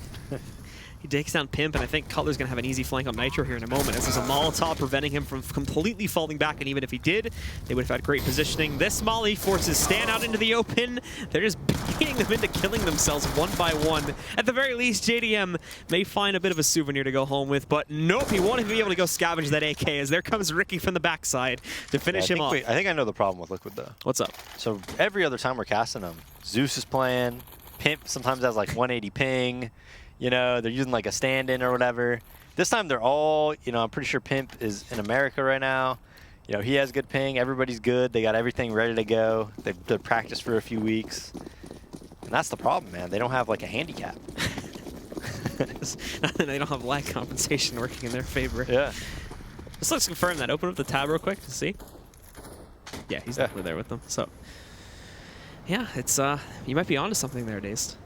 He takes down Pimp, and I think Cutler's going to have an easy flank on Nitro here in a moment, as there's a Molotov preventing him from completely falling back, and even if he did, they would have had great positioning. This Molly forces Stan out into the open. They're just beating them into killing themselves one by one. At the very least, JDM may find a bit of a souvenir to go home with, but nope, he won't even be able to go scavenge that AK, as there comes Ricky from the backside to finish him off. I think I know the problem with Liquid, though. What's up? So every other time we're casting them, Zeus is playing, Pimp sometimes has like 180 ping, you know, they're using like a stand-in or whatever. This time they're all, you know, I'm pretty sure Pimp is in America right now. You know, he has good ping, everybody's good, they got everything ready to go. They've practiced for a few weeks. And that's the problem, man. They don't have like a handicap. They don't have lag compensation working in their favor. Yeah. Let's confirm that. Open up the tab real quick to see. Yeah, he's definitely there with them. So, yeah, it's you might be onto something there, Dazed.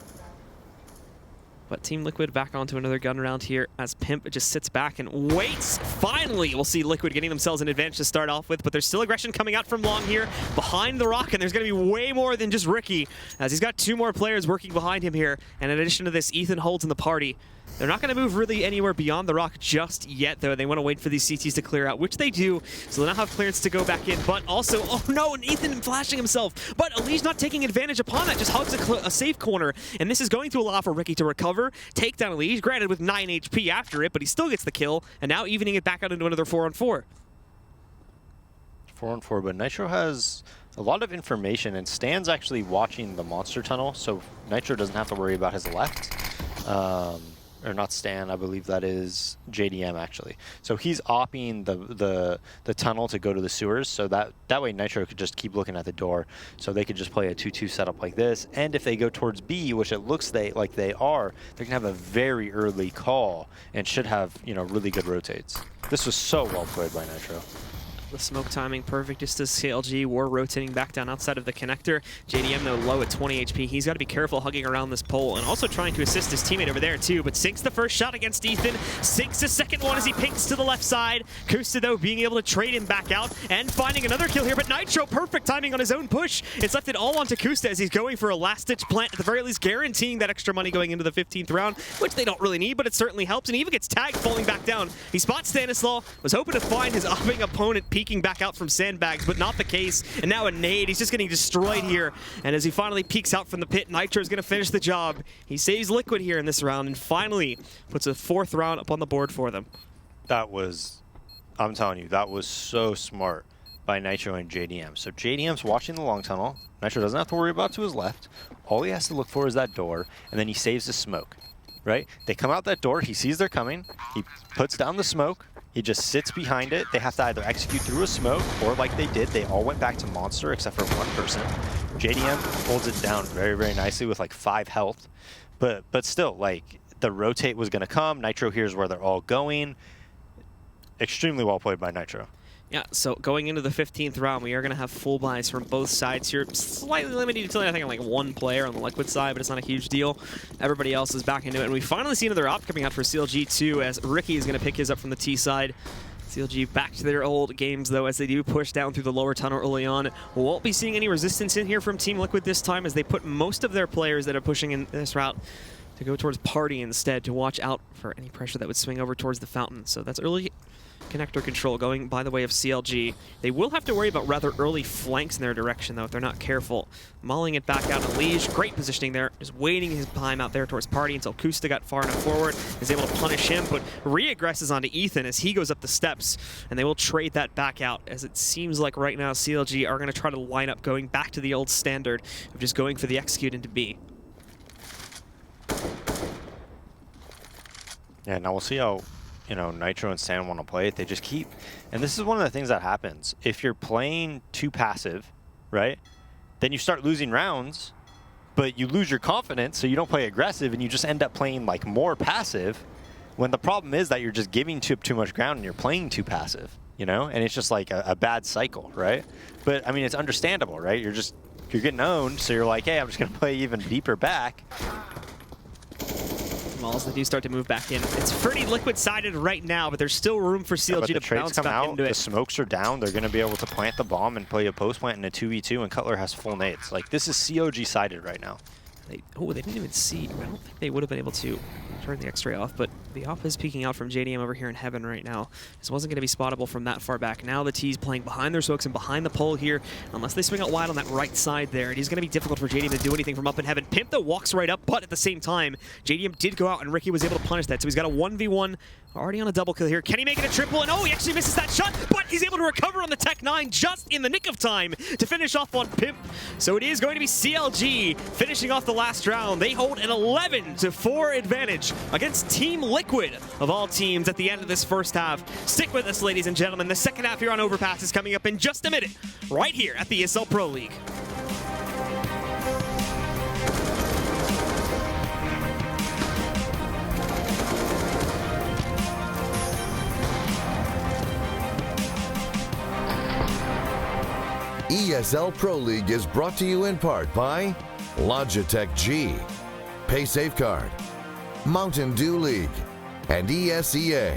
But Team Liquid back onto another gun round here as Pimp just sits back and waits. Finally, we'll see Liquid getting themselves an advantage to start off with, but there's still aggression coming out from long here behind the rock, and there's going to be way more than just Ricky, as he's got 2 more players working behind him here. And in addition to this, Ethan holds in the party. They're not going to move really anywhere beyond the rock just yet, though. They want to wait for these CTs to clear out, which they do. So they now have clearance to go back in, but also, oh no, and Ethan flashing himself. But Elige not taking advantage upon that, just hugs a safe corner. And this is going to allow for Ricky to recover, take down Elige, granted with 9 HP after it, but he still gets the kill, and now evening it back out into another 4-on-4. 4-on-4, but Nitro has a lot of information, and Stan's actually watching the monster tunnel, so Nitro doesn't have to worry about his left. Or not Stan, I believe that is JDM actually. So he's opping the tunnel to go to the sewers, so that way Nitro could just keep looking at the door. So they could just play a 2-2 setup like this. And if they go towards B, which it looks like they are, they're gonna have a very early call and should have, you know, really good rotates. This was so well played by Nitro. The smoke timing perfect, just as CLG were rotating back down outside of the connector. JDM, though, low at 20 HP. He's got to be careful hugging around this pole and also trying to assist his teammate over there, too. But sinks the first shot against Ethan, sinks the second one as he pinks to the left side. Kusta, though, being able to trade him back out and finding another kill here. But Nitro, perfect timing on his own push. It's left it all onto Kusta as he's going for a last-ditch plant, at the very least guaranteeing that extra money going into the 15th round, which they don't really need, but it certainly helps. And he even gets tagged falling back down. He spots Stanislaw, was hoping to find his upping opponent peeking back out from sandbags, but not the case. And now a nade. He's just getting destroyed here. And as he finally peeks out from the pit, Nitro is going to finish the job. He saves Liquid here in this round and finally puts a 4th round up on the board for them. That was, I'm telling you, that was so smart by Nitro and JDM. So JDM's watching the long tunnel. Nitro doesn't have to worry about to his left. All he has to look for is that door, and then he saves the smoke, right? They come out that door. He sees they're coming. He puts down the smoke. He just sits behind it. They have to either execute through a smoke, or like they did, they all went back to Monster except for one person. JDM holds it down very, very nicely with like 5 health. But still, like, the rotate was going to come. Nitro here's where they're all going. Extremely well played by Nitro. Yeah, so going into the 15th round, we are going to have full buys from both sides here. Slightly limited utility, I think, on like 1 player on the Liquid side, but it's not a huge deal. Everybody else is back into it. And we finally see another op coming out for CLG too, as Ricky is going to pick his up from the T side. CLG back to their old games, though, as they do push down through the lower tunnel early on. We won't be seeing any resistance in here from Team Liquid this time, as they put most of their players that are pushing in this route to go towards Party instead, to watch out for any pressure that would swing over towards the fountain. So that's early connector control going by the way of CLG. They will have to worry about rather early flanks in their direction, though, if they're not careful. Mauling it back out to Elige. Great positioning there. Just waiting his time out there towards Party until Kusta got far enough forward, is able to punish him, but re-aggresses onto Ethan as he goes up the steps, and they will trade that back out, as it seems like right now CLG are going to try to line up going back to the old standard of just going for the execute into B. Yeah, now we'll see how, you know, Nitro and Stan want to play it. They just keep, and this is one of the things that happens. If you're playing too passive, right, then you start losing rounds, but you lose your confidence, so you don't play aggressive, and you just end up playing like more passive, when the problem is that you're just giving too much ground and you're playing too passive, you know, and it's just like a bad cycle, right? But I mean, it's understandable, right? You're getting owned, so you're like, hey, I'm just gonna play even deeper back. Well, as they do start to move back in, it's pretty liquid-sided right now, but there's still room for CLG to bounce back into it. The smokes are down. They're going to be able to plant the bomb and play a post plant in a 2v2, and Cutler has full nades. Like, this is COG-sided right now. They didn't even see. I don't think they would have been able to turn the X-ray off, but the off is peeking out from JDM over here in heaven right now. This wasn't going to be spottable from that far back. Now the T's playing behind their smokes and behind the pole here, unless they swing out wide on that right side there. It is going to be difficult for JDM to do anything from up in heaven. Pimp though walks right up, but at the same time, JDM did go out and Ricky was able to punish that. So he's got a 1v1 already on a double kill here. Can he make it a triple? And oh, he actually misses that shot, but he's able to recover on the Tech 9 just in the nick of time to finish off on Pimp. So it is going to be CLG finishing off the last round. They hold an 11-4 advantage against Team Liquid of all teams at the end of this first half. Stick with us, ladies and gentlemen. The second half here on Overpass is coming up in just a minute, right here at the ESL Pro League. ESL Pro League is brought to you in part by Logitech G, Pay Safeguard, Mountain Dew League, and ESEA.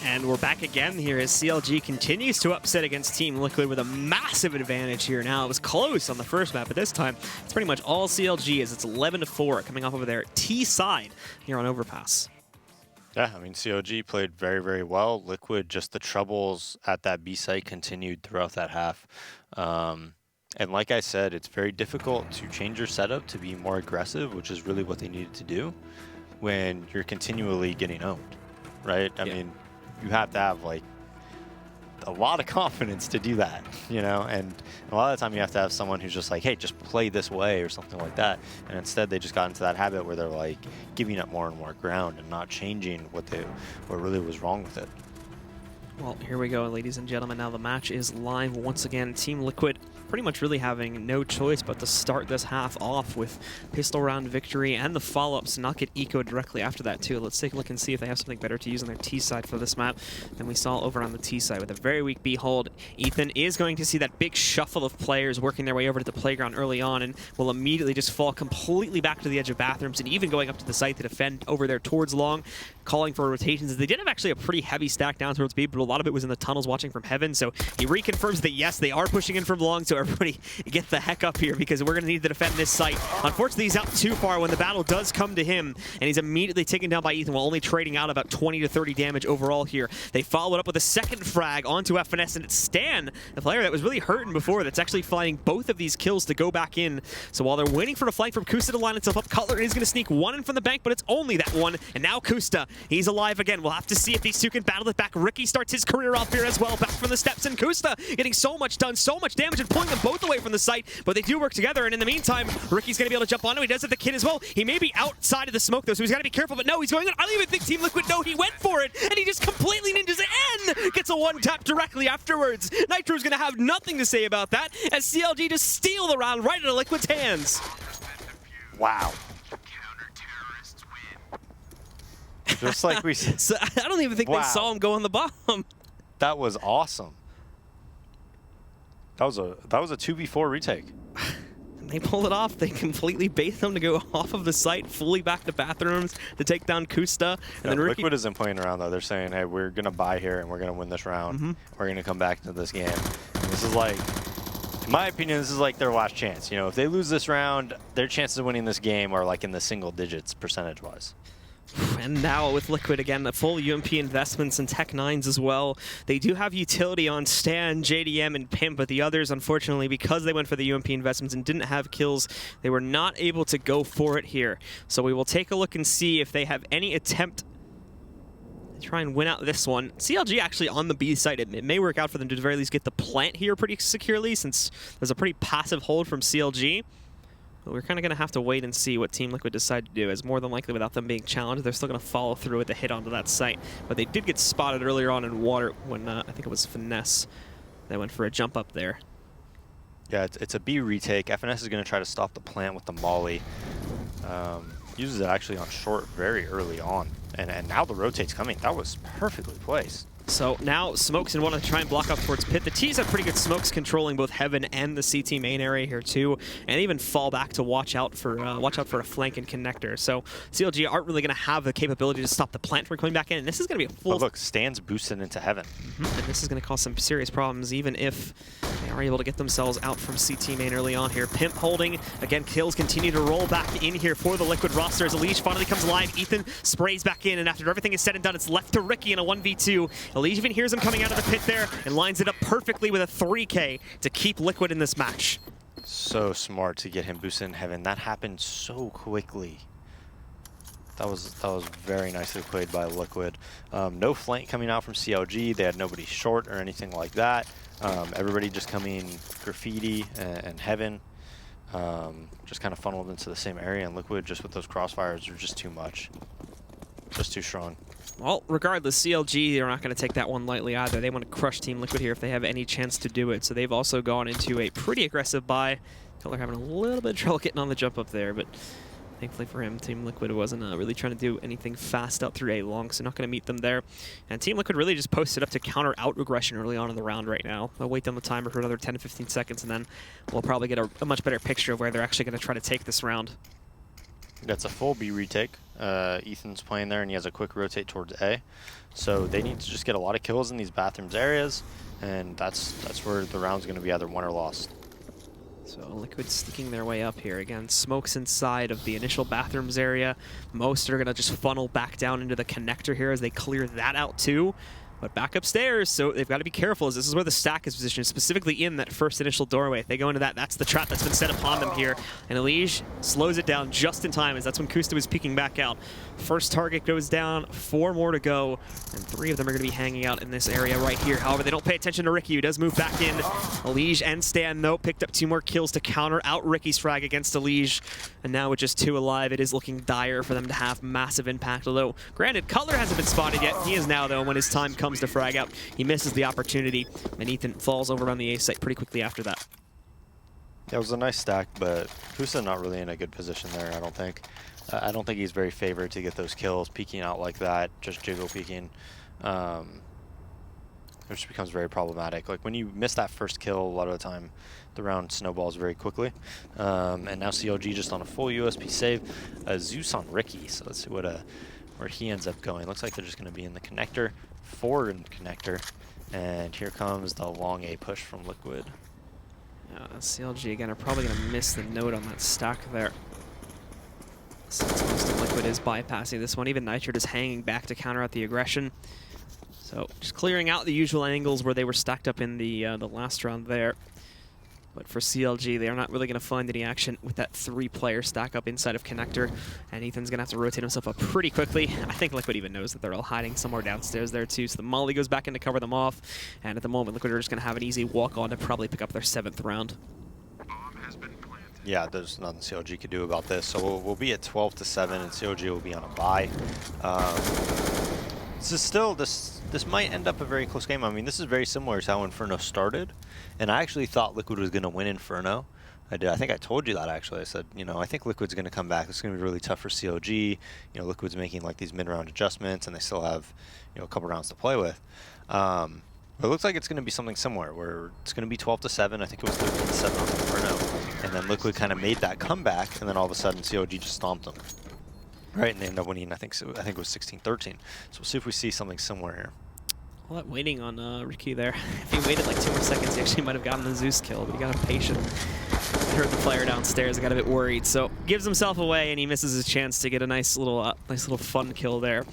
And we're back again here as CLG continues to upset against Team Liquid with a massive advantage here now. It was close on the first map, but this time it's pretty much all CLG as it's 11-4 coming off over their T side here on Overpass. Yeah, I mean, COG played very, very well. Liquid, just the troubles at that B site continued throughout that half. And like I said, it's very difficult to change your setup to be more aggressive, which is really what they needed to do when you're continually getting owned, right? I mean, you have to have like a lot of confidence to do that, you know, and a lot of the time you have to have someone who's just like, hey, just play this way or something like that. And instead they just got into that habit where they're like giving up more and more ground and not changing what really was wrong with it. Well, here we go, ladies and gentlemen. Now the match is live once again. Team Liquid pretty much really having no choice but to start this half off with pistol round victory and the follow-ups, not get ecoed directly after that too. Let's take a look and see if they have something better to use on their T side for this map than we saw over on the T side with a very weak B hold. Ethan is going to see that big shuffle of players working their way over to the playground early on and will immediately just fall completely back to the edge of bathrooms and even going up to the site to defend over there towards long, calling for rotations. They did have actually a pretty heavy stack down towards B, but a lot of it was in the tunnels watching from heaven, so he reconfirms that yes, they are pushing in from long, so everybody get the heck up here because we're going to need to defend this site. Unfortunately, he's out too far when the battle does come to him, and he's immediately taken down by Ethan while only trading out about 20 to 30 damage overall here. They followed up with a second frag onto FNS, and it's Stan, the player that was really hurting before, that's actually finding both of these kills to go back in. So while they're waiting for the flank from Kusta to line itself up, Cutler is going to sneak one in from the bank, but it's only that one, and now Kusta, he's alive again. We'll have to see if these two can battle it back. Ricky starts his his career off here as well. Back from the steps, and Kusta getting so much done, so much damage, and pulling them both away from the site, but they do work together, and in the meantime, Ricky's going to be able to jump onto him. He does have the kid as well. He may be outside of the smoke, though, so he's got to be careful, but no, he's going on. I don't even think Team Liquid know he went for it, and he just completely ninjas it and gets a one-tap directly afterwards. Nitro's going to have nothing to say about that, as CLG just steal the round right out of Liquid's hands. Wow. Just like we said. So I don't even think they saw him go on the bomb. That was awesome. That was a 2v4 retake. They pull it off. They completely bait them to go off of the site, fully back to bathrooms to take down Kusta. And then Ricky... Liquid isn't playing around, though. They're saying, hey, we're going to buy here, and we're going to win this round. We're going to come back to this game. And this is like, in my opinion, this is like their last chance. You know, if they lose this round, their chances of winning this game are like in the single digits percentage-wise. And now with Liquid again, the full UMP investments and Tech-9s as well. They do have utility on Stan, JDM, and Pimp, but the others, unfortunately, because they went for the UMP investments and didn't have kills, they were not able to go for it here. So we will take a look and see if they have any attempt to try and win out this one. CLG actually on the B side. It may work out for them to at the very least get the plant here pretty securely, since there's a pretty passive hold from CLG. But we're kind of going to have to wait and see what Team Liquid decide to do, as more than likely without them being challenged, they're still going to follow through with the hit onto that site. But they did get spotted earlier on in water when I think it was Finesse that went for a jump up there. Yeah, it's a B retake. FNS is going to try to stop the plant with the molly. Uses it actually on short very early on. And now the rotate's coming. That was perfectly placed. So now Smokes and want to try and block up towards Pit. The T's have pretty good smokes controlling both Heaven and the CT main area here too, and even fall back to watch out for a flank and connector. So CLG aren't really going to have the capability to stop the plant from coming back in, and this is going to be a full... Oh, look, Stan's boosted into Heaven. And this is going to cause some serious problems, even if they are able to get themselves out from CT main early on here. Pimp holding. Again, kills continue to roll back in here for the Liquid roster as Elige finally comes alive. Ethan sprays back in, and after everything is said and done, it's left to Ricky in a 1v2. Elige even hears him coming out of the pit there and lines it up perfectly with a 3K to keep Liquid in this match. So smart to get him boosted in Heaven. That happened so quickly. That was very nicely played by Liquid. No flank coming out from CLG. They had nobody short or anything like that. Everybody just coming graffiti and Heaven. Just kind of funneled into the same area, and Liquid just with those crossfires are just too much. Just too strong. Well, regardless, CLG, they're not going to take that one lightly either. They want to crush Team Liquid here if they have any chance to do it. So they've also gone into a pretty aggressive buy. They're having a little bit of trouble getting on the jump up there, but thankfully for him, Team Liquid wasn't really trying to do anything fast out through A long, so not going to meet them there. And Team Liquid really just posted up to counter out aggression early on in the round right now. They'll wait down the timer for another 10 to 15 seconds, and then we'll probably get a much better picture of where they're actually going to try to take this round. That's a full B retake. Ethan's playing there, and he has a quick rotate towards A. So they need to just get a lot of kills in these bathrooms areas, and that's where the round's going to be either won or lost. So Liquid sneaking their way up here. Again, Smokes inside of the initial bathrooms area. Most are going to just funnel back down into the connector here as they clear that out too. But back upstairs, so they've got to be careful, as this is where the stack is positioned, specifically in that first initial doorway. If they go into that, that's the trap that's been set upon them here. And Elige slows it down just in time, as that's when Kusta was peeking back out. First target goes down, 4 more to go, and 3 of them are going to be hanging out in this area right here. However, they don't pay attention to Ricky, who does move back in. Elige and Stan, though, picked up 2 more kills to counter out Ricky's frag against Elige. And now with just 2 alive, it is looking dire for them to have massive impact. Although, granted, Cutler hasn't been spotted yet. He is now, though, when his time comes to frag out. He misses the opportunity, and Ethan falls over on the A site pretty quickly after that. Yeah, it was a nice stack, but Kusa not really in a good position there, I don't think. I don't think he's very favored to get those kills, peeking out like that, just jiggle peeking, which becomes very problematic. Like when you miss that first kill, a lot of the time the round snowballs very quickly. And now CLG just on a full USP save. Zeus on Ricky, so let's see what where he ends up going. Looks like they're just going to be in the connector, forward connector, and here comes the long A push from Liquid. CLG again are probably going to miss the node on that stack there. Since most of Liquid is bypassing this one, even Nitro just hanging back to counter out the aggression. So just clearing out the usual angles where they were stacked up in the last round there. But for CLG, they are not really going to find any action with that 3-player stack up inside of Connector. And Ethan's going to have to rotate himself up pretty quickly. I think Liquid even knows that they're all hiding somewhere downstairs there too. So the Molly goes back in to cover them off. And at the moment, Liquid are just going to have an easy walk on to probably pick up their 7th round. Yeah, there's nothing CLG could do about this. So we'll be at 12-7, and CLG will be on a bye. This might end up a very close game. I mean, this is very similar to how Inferno started, and I actually thought Liquid was going to win Inferno. I did. I think I told you that, actually. I said, you know, I think Liquid's going to come back. It's going to be really tough for CLG. You know, Liquid's making like these mid-round adjustments, and they still have, you know, a couple rounds to play with. But it looks like it's going to be something similar, where it's going to be 12-7. I think it was 13-7 on Inferno, and then Liquid kind of made that comeback, and then all of a sudden CLG just stomped them. Right, and they ended up winning, I think it was 16-13. So we'll see if we see something similar here. All that waiting on Ricky there. If he waited like 2 more seconds, he actually might have gotten the Zeus kill, but he got impatient. Heard the player downstairs, got a bit worried, so gives himself away, and he misses his chance to get a nice little fun kill there.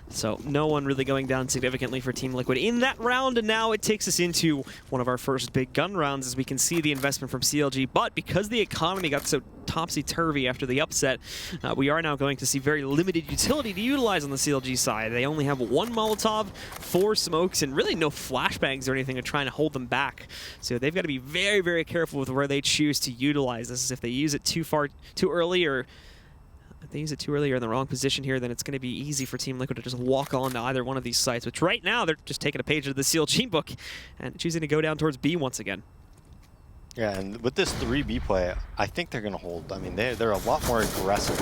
So no one really going down significantly for Team Liquid in that round, and now it takes us into one of our first big gun rounds as we can see the investment from CLG. But because the economy got so topsy-turvy after the upset, we are now going to see very limited utility to utilize on the CLG side. They only have 1 Molotov, 4 smokes, and really no flashbangs or anything to try and hold them back. So they've got to be very, very careful with where they choose to utilize this. If they use it too early, or if they use it too early or in the wrong position here, then it's going to be easy for Team Liquid to just walk on to either one of these sites, which right now they're just taking a page out of the CLG book and choosing to go down towards B once again. Yeah, and with this 3B play, I think they're going to hold. I mean, they're a lot more aggressive.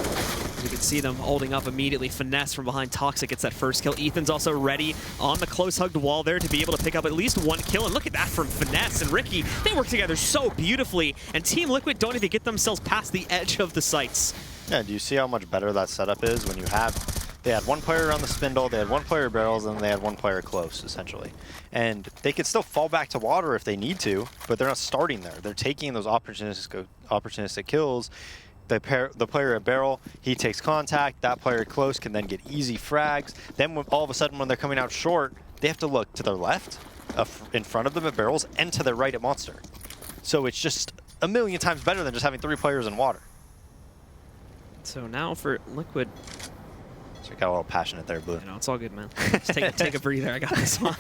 You can see them holding up immediately. Finesse from behind Toxic gets that first kill. Ethan's also ready on the close-hugged wall there to be able to pick up at least 1 kill. And look at that from Finesse and Ricky. They work together so beautifully. And Team Liquid don't even get themselves past the edge of the sites. Yeah, do you see how much better that setup is when you have... They had 1 player around the spindle, they had 1 player barrels, and they had 1 player close, essentially. And they could still fall back to water if they need to, but they're not starting there. They're taking those opportunistic kills. The player at barrel, he takes contact. That player close can then get easy frags. Then all of a sudden, when they're coming out short, they have to look to their left, in front of them at barrels, and to their right at monster. So it's just a million times better than just having 3 players in water. So now for Liquid... So you got a little passionate there, Blue. You know, it's all good, man. Just take a breather. I got this one.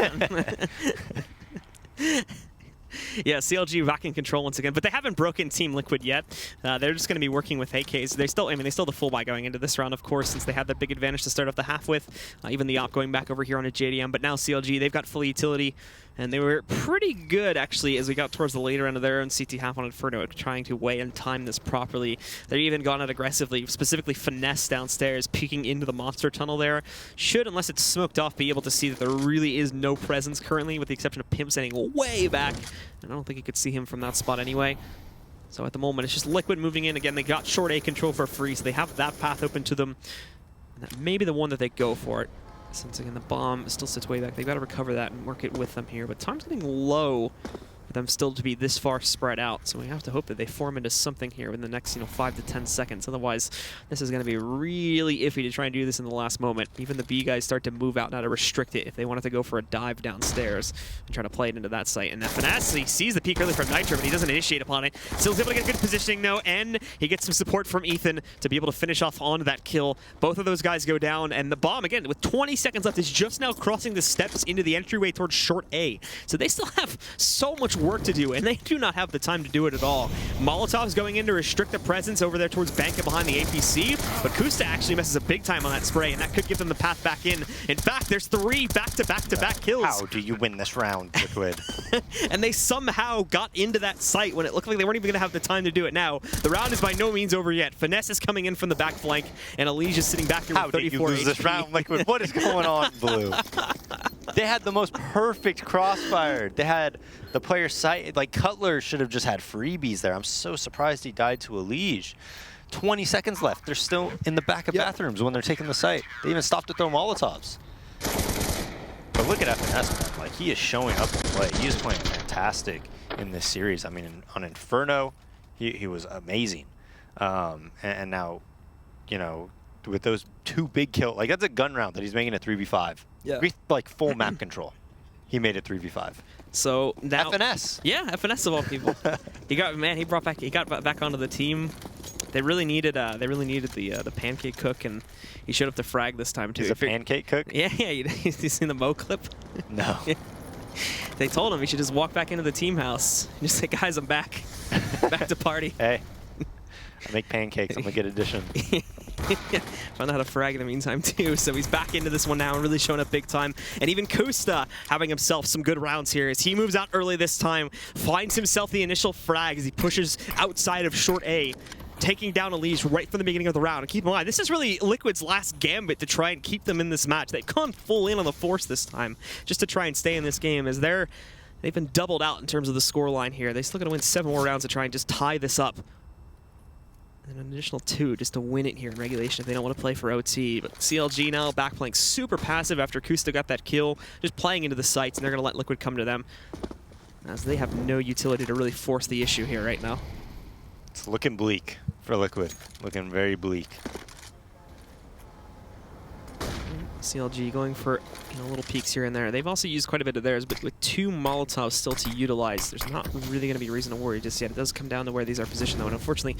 Yeah, CLG back in control once again, but they haven't broken Team Liquid yet. They're just going to be working with AKs. They still have the full buy going into this round, of course, since they had that big advantage to start off the half with. Even the op going back over here on a JDM, but now CLG, they've got full utility, and they were pretty good, actually, as we got towards the later end of their own CT half on Inferno at trying to weigh and time this properly. They've even gone out aggressively, specifically Finesse downstairs, peeking into the monster tunnel there. Should, unless it's smoked off, be able to see that there really is no presence currently, with the exception of Pimp standing way back. And I don't think you could see him from that spot anyway. So at the moment, it's just Liquid moving in. Again, they got short A control for free, so they have that path open to them. And that may be the one that they go for it. Since, again, the bomb still sits way back. They've got to recover that and work it with them here. But time's getting low for them still to be this far spread out. So we have to hope that they form into something here in the next 5 to 10 seconds. Otherwise, this is going to be really iffy to try and do this in the last moment. Even the B guys start to move out now to restrict it if they wanted to go for a dive downstairs and try to play it into that site. And that Finesse, he sees the peek early from Nitro, but he doesn't initiate upon it. Still's able to get good positioning, though, and he gets some support from Ethan to be able to finish off on that kill. Both of those guys go down, and the bomb, again, with 20 seconds left, is just now crossing the steps into the entryway towards short A. So they still have so much work to do, and they do not have the time to do it at all. Molotov's going in to restrict the presence over there towards Banka behind the APC, but Kusta actually messes up big time on that spray, and that could give them the path back in. In fact, there's 3 back-to-back-to-back kills. How do you win this round, Liquid? And they somehow got into that site when it looked like they weren't even going to have the time to do it now. The round is by no means over yet. Finesse is coming in from the back flank, and Elige is sitting back here with 34 How did you lose HP. this round, Liquid? What is going on, Blue? They had the most perfect crossfire. They had the player site. Like, Cutler should have just had freebies there. I'm so surprised he died to Elige. 20 seconds left. They're still in the back of bathrooms when they're taking the site. They even stopped to throw Molotovs. But look at FNS, like, he is showing up to play. He is playing fantastic in this series. I mean, on Inferno, he was amazing. And now, you know, with those 2 big kills, like, that's a gun round that he's making a 3v5. Yeah. Like, full map control. He made it 3v5. So now FNS. Yeah, FNS of all people. he got back onto the team. They really needed the pancake cook, and he showed up to frag this time too. He's a pancake cook? Yeah, you seen the Mo clip? No. They told him he should just walk back into the team house and just say, guys, I'm back. Back to party. Hey, I make pancakes. I'm a good addition. Found out how to frag in the meantime too, so he's back into this one now and really showing up big time. And even Kusta having himself some good rounds here as he moves out early this time, finds himself the initial frag as he pushes outside of short A, taking down Elise right from the beginning of the round. And keep in mind, this is really Liquid's last gambit to try and keep them in this match. They've gone full in on the Force this time just to try and stay in this game, as they've been doubled out in terms of the scoreline here. They still got to win 7 more rounds to try and just tie this up. And an additional 2 just to win it here in regulation if they don't want to play for OT. But CLG now back playing super passive after Kusta got that kill, just playing into the sights, and they're going to let Liquid come to them, as they have no utility to really force the issue here right now. It's looking bleak for Liquid. Looking very bleak. CLG going for little peeks here and there. They've also used quite a bit of theirs, but with 2 Molotovs still to utilize, there's not really going to be a reason to worry just yet. It does come down to where these are positioned, though, and unfortunately,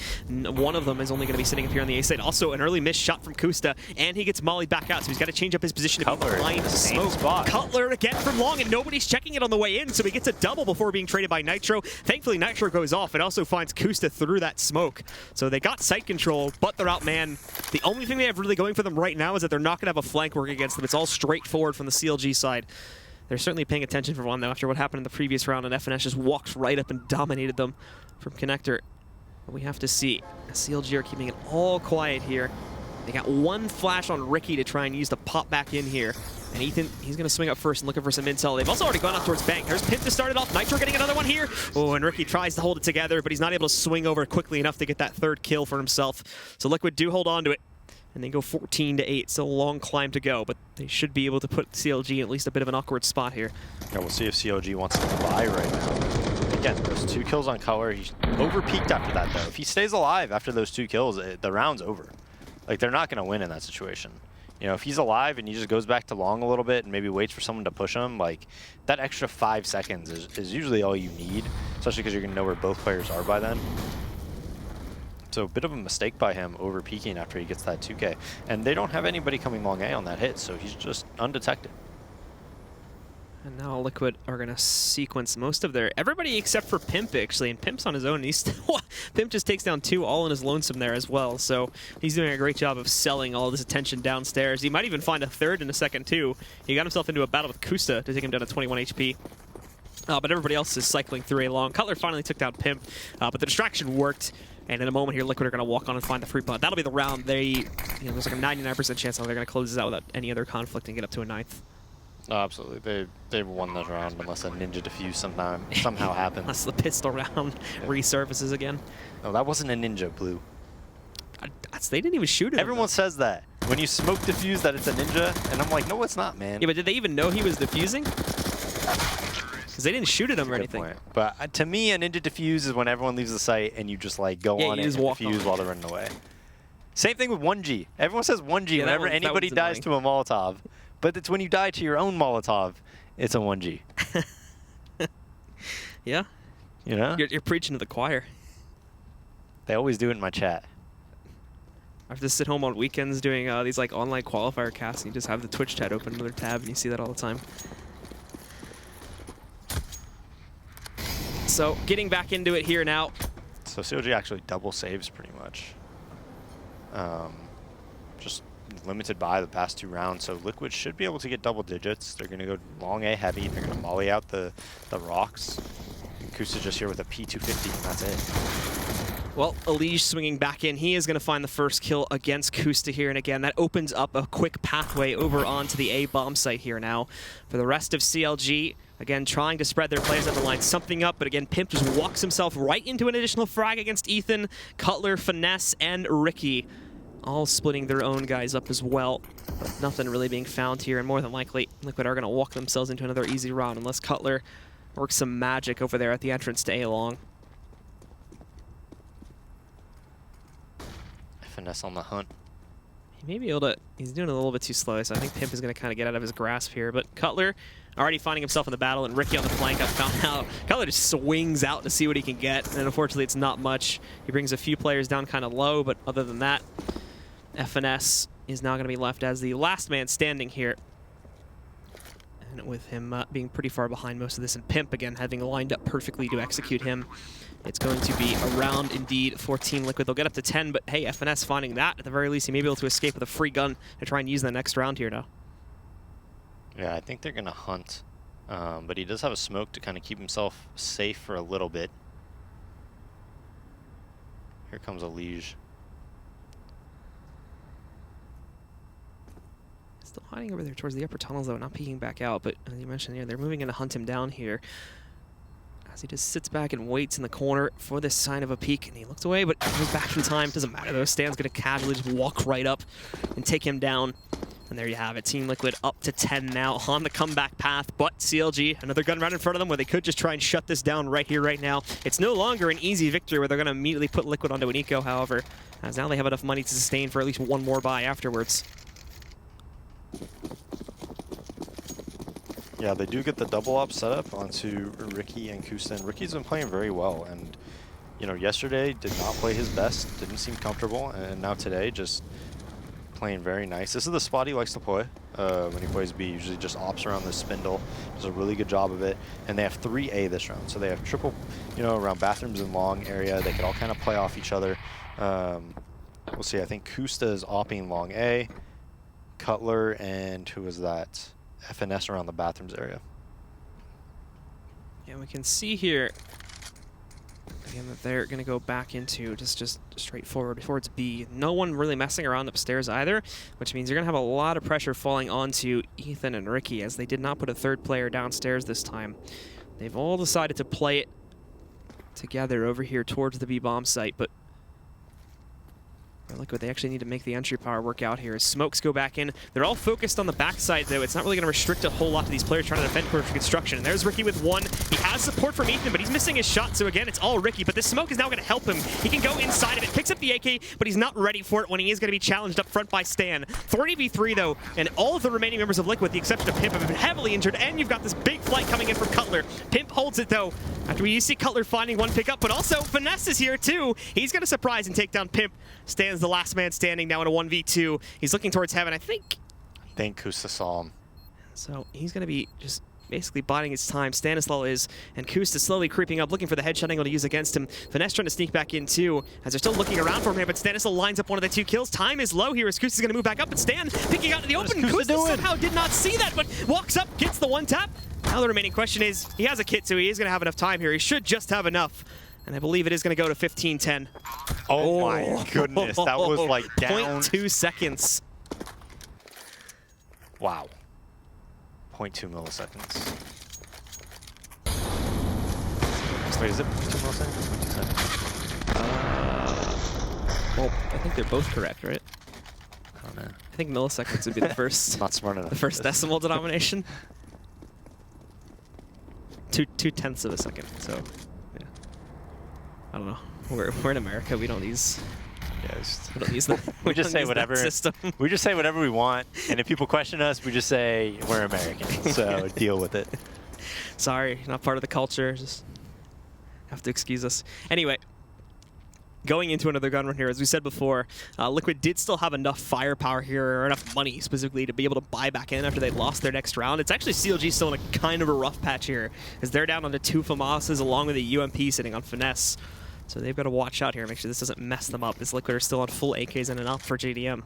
one of them is only going to be sitting up here on the A side. Also, an early missed shot from Kusta, and he gets mollied back out, so he's got to change up his position to be behind the smoke. Spot. Cutler again from long, and nobody's checking it on the way in, so he gets a double before being traded by Nitro. Thankfully, Nitro goes off and also finds Kusta through that smoke. So they got sight control, but they're outmanned. The only thing they have really going for them right now is that they're not going to have a flank work against them. It's all straightforward from the CLG side. They're certainly paying attention for one, though, after what happened in the previous round, and FNS just walked right up and dominated them from Connector. But we have to see. CLG are keeping it all quiet here. They got 1 flash on Ricky to try and use to pop back in here. And Ethan, he's going to swing up first and looking for some intel. They've also already gone up towards Bank. There's Pimp to start it off. Nitro getting another one here. Oh, and Ricky tries to hold it together, but he's not able to swing over quickly enough to get that 3rd kill for himself. So Liquid do hold on to it. And they go 14-8. Still a long climb to go, but they should be able to put CLG in at least a bit of an awkward spot here. Yeah, we'll see if CLG wants to buy right now. Again, those 2 kills on Color. He's over-peaked after that, though. If he stays alive after those 2 kills, the round's over. Like, they're not going to win in that situation. You know, if he's alive and he just goes back to long a little bit and maybe waits for someone to push him, like, that extra 5 seconds is usually all you need, especially because you're going to know where both players are by then. So a bit of a mistake by him over peeking after he gets that 2K. And they don't have anybody coming long A on that hit, so he's just undetected. And now Liquid are going to sequence most of their... Everybody except for Pimp, actually. And Pimp's on his own. He's still... Pimp just takes down 2 all in his lonesome there as well. So he's doing a great job of selling all this attention downstairs. He might even find a 3rd in a second, too. He got himself into a battle with Kusta to take him down to 21 HP. But everybody else is cycling through A long. Cutler finally took down Pimp, but the distraction worked. And in a moment here, Liquid are going to walk on and find the free punt. That'll be the round. There's like a 99% chance that they're going to close this out without any other conflict and get up to a 9th. Oh, absolutely. They've won this round unless a ninja defuse somehow happens. Unless the pistol round resurfaces again. No, that wasn't a ninja, Blue. They didn't even shoot it. Everyone says that. When you smoke defuse that it's a ninja, and I'm like, no, it's not, man. Yeah, but did they even know he was defusing? Because they didn't shoot at him or anything. Point. But to me, a ninja defuse is when everyone leaves the site and you just like go on it and defuse while they're running away. Same thing with 1G. Everyone says 1G whenever anybody dies to a Molotov. But it's when you die to your own Molotov, it's a 1G. Yeah. You know? You're preaching to the choir. They always do it in my chat. I have to sit home on weekends doing these like online qualifier casts, and you just have the Twitch chat open, another tab, and you see that all the time. So getting back into it here now. So CLG actually double saves pretty much. Just limited by the past 2 rounds, so Liquid should be able to get double digits. They're going to go long A heavy. They're going to molly out the rocks. Kusa just here with a P250, and that's it. Well, Elige swinging back in. He is going to find the first kill against Kusta here, and again, that opens up a quick pathway over onto the A bomb site here now. For the rest of CLG, again, trying to spread their players up the line, something up, but again, Pimp just walks himself right into an additional frag against Ethan, Cutler, Finesse, and Ricky. All splitting their own guys up as well. But nothing really being found here, and more than likely, Liquid are going to walk themselves into another easy round unless Cutler works some magic over there at the entrance to A long. Finesse on the hunt. He may be able to, he's doing a little bit too slow, so I think Pimp is going to kind of get out of his grasp here. But Cutler already finding himself in the battle, and Ricky on the flank, I found out. Cutler just swings out to see what he can get, and unfortunately it's not much. He brings a few players down kind of low, but other than that, FNS is now going to be left as the last man standing here. And with him being pretty far behind most of this, and Pimp, again, having lined up perfectly to execute him, it's going to be a round indeed for Team Liquid. They'll get up to 10, but hey, FNS finding that. At the very least, he may be able to escape with a free gun to try and use the next round here now. Yeah, I think they're going to hunt. But he does have a smoke to kind of keep himself safe for a little bit. Here comes a Liege. Still hiding over there towards the upper tunnels, though, not peeking back out. But as you mentioned here, they're moving in to hunt him down here. As he just sits back and waits in the corner for this sign of a peek, and he looks away, but comes back in time. Doesn't matter though. Stan's going to casually just walk right up and take him down. And there you have it. Team Liquid up to 10 now on the comeback path, but CLG, another gun round in front of them where they could just try and shut this down right here, right now. It's no longer an easy victory where they're going to immediately put Liquid onto an eco, however, as now they have enough money to sustain for at least one more buy afterwards. Yeah, they do get the double op setup onto Ricky and Kusta. Ricky's been playing very well, and you know, yesterday did not play his best, didn't seem comfortable, and now today just playing very nice. This is the spot he likes to play when he plays B. Usually just ops around the spindle, does a really good job of it. And they have 3A this round, so they have triple, you know, around bathrooms and long area. They could all kind of play off each other. We'll see. I think Kusta is opping long A, Cutler, and who is that? FNS around the bathrooms area. Yeah, we can see here again that they're going to go back into just straightforward towards B. No one really messing around upstairs either, which means you're going to have a lot of pressure falling onto Ethan and Ricky, as they did not put a third player downstairs this time. They've all decided to play it together over here towards the B bomb site, but Liquid, they actually need to make the entry power work out here as smokes go back in. They're all focused on the backside, though. It's not really going to restrict a whole lot to these players trying to defend for construction. And there's Ricky with one. He has support from Ethan, but he's missing his shot. So again, it's all Ricky. But this smoke is now going to help him. He can go inside of it, picks up the AK, but he's not ready for it when he is going to be challenged up front by Stan. 30v3, though, and all of the remaining members of Liquid, with the exception of Pimp, have been heavily injured. And you've got this big flight coming in from Cutler. Pimp holds it, though, after we see Cutler finding one pickup, but also Finesse is here, too. He's going to surprise and take down Pimp. Stan's the last man standing now in a 1v2. He's looking towards heaven, I think Kusta saw him. So he's going to be just basically biding his time. Stanislaw is, and Kusta slowly creeping up, looking for the headshot angle to use against him. Finesse trying to sneak back in too, as they're still looking around for him here, but Stanislaw lines up one of the 2 kills. Time is low here as Kusta's going to move back up, but Stan picking out in the open. Kusta somehow did not see that, but walks up, gets the one tap. Now the remaining question is, he has a kit, so he is going to have enough time here. He should just have enough. And I believe it is going to go to 15-10. Oh my goodness, that was like down. 0.2 seconds. Wow. 0.2 milliseconds. Wait, is it 0.2 milliseconds or 0.2 seconds? Well, I think they're both correct, right? I don't know. I think milliseconds would be the first. Not smart enough. The first decimal denomination. 2/10 of a second. So, yeah. I don't know. We're in America. We don't use. We don't use that. We just say whatever. System. We just say whatever we want, and if people question us, we just say we're American. So deal with it. Sorry, not part of the culture. Just have to excuse us. Anyway, going into another gun run here, as we said before, Liquid did still have enough firepower here, or enough money specifically, to be able to buy back in after they lost their next round. It's actually CLG still in a kind of a rough patch here, as they're down onto 2 FAMASs along with a UMP sitting on Finesse. So they've got to watch out here, make sure this doesn't mess them up, as Liquid are still on full AKs in and out for JDM.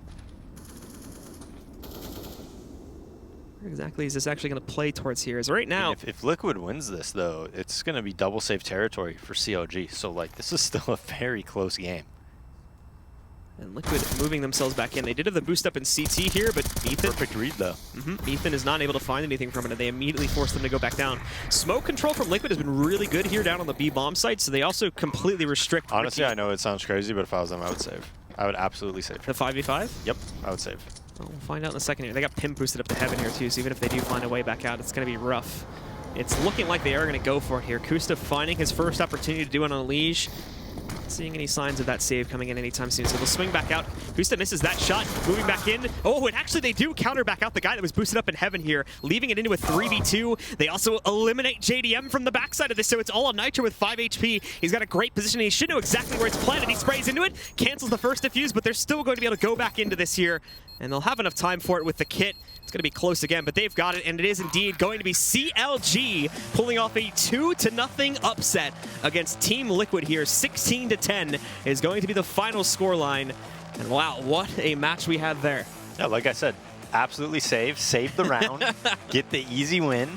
Where exactly is this actually going to play towards here? Is right now... If Liquid wins this, though, it's going to be double save territory for CLG. So, like, this is still a very close game. And Liquid moving themselves back in. They did have the boost up in CT here, but Ethan... Perfect read, though. Ethan is not able to find anything from it, and they immediately force them to go back down. Smoke control from Liquid has been really good here down on the B bomb site, so they also completely restrict... Honestly, Ricky. I know it sounds crazy, but if I was them, I would save. I would absolutely save. The 5v5? Yep, I would save. Well, we'll find out in a second here. They got Pim boosted up to heaven here, too, so even if they do find a way back out, it's going to be rough. It's looking like they are going to go for it here. Kusta finding his first opportunity to do it on a Liege. not seeing any signs of that save coming in anytime soon. So they'll swing back out. Gusta misses that shot, moving back in. Oh, and actually they do counter back out the guy that was boosted up in heaven here, leaving it into a 3v2. They also eliminate JDM from the backside of this, so it's all on Nitro with 5 HP. He's got a great position. He should know exactly where it's planted. He sprays into it, cancels the first defuse, but they're still going to be able to go back into this here, and they'll have enough time for it with the kit. It's going to be close again, but they've got it, and it is indeed going to be CLG pulling off a 2-0 upset against Team Liquid here. 16-10 is going to be the final scoreline. And wow, what a match we had there. Yeah, like I said, absolutely save the round, get the easy win.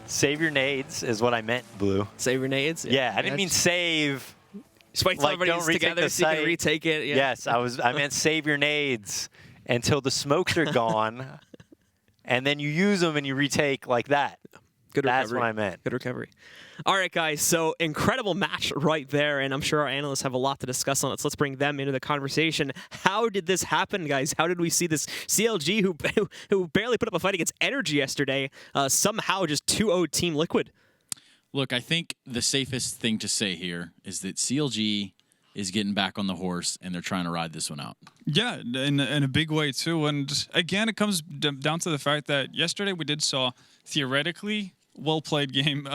Save your nades is what I meant, Blue. Save your nades? Yeah, I didn't mean save. Just wait till like, everybody's together so you can retake it. Yeah. Yes, I meant save your nades until the smokes are gone, and then you use them and you retake like that. Good recovery. That's what I meant. Good recovery. All right, guys, so incredible match right there, and I'm sure our analysts have a lot to discuss on it, so let's bring them into the conversation. How did this happen, guys? How did we see this CLG, who barely put up a fight against Energy yesterday, somehow just 2-0 Team Liquid? Look, I think the safest thing to say here is that CLG is getting back on the horse, and they're trying to ride this one out. Yeah, in a big way, too. And again, it comes down to the fact that yesterday we did saw theoretically well-played game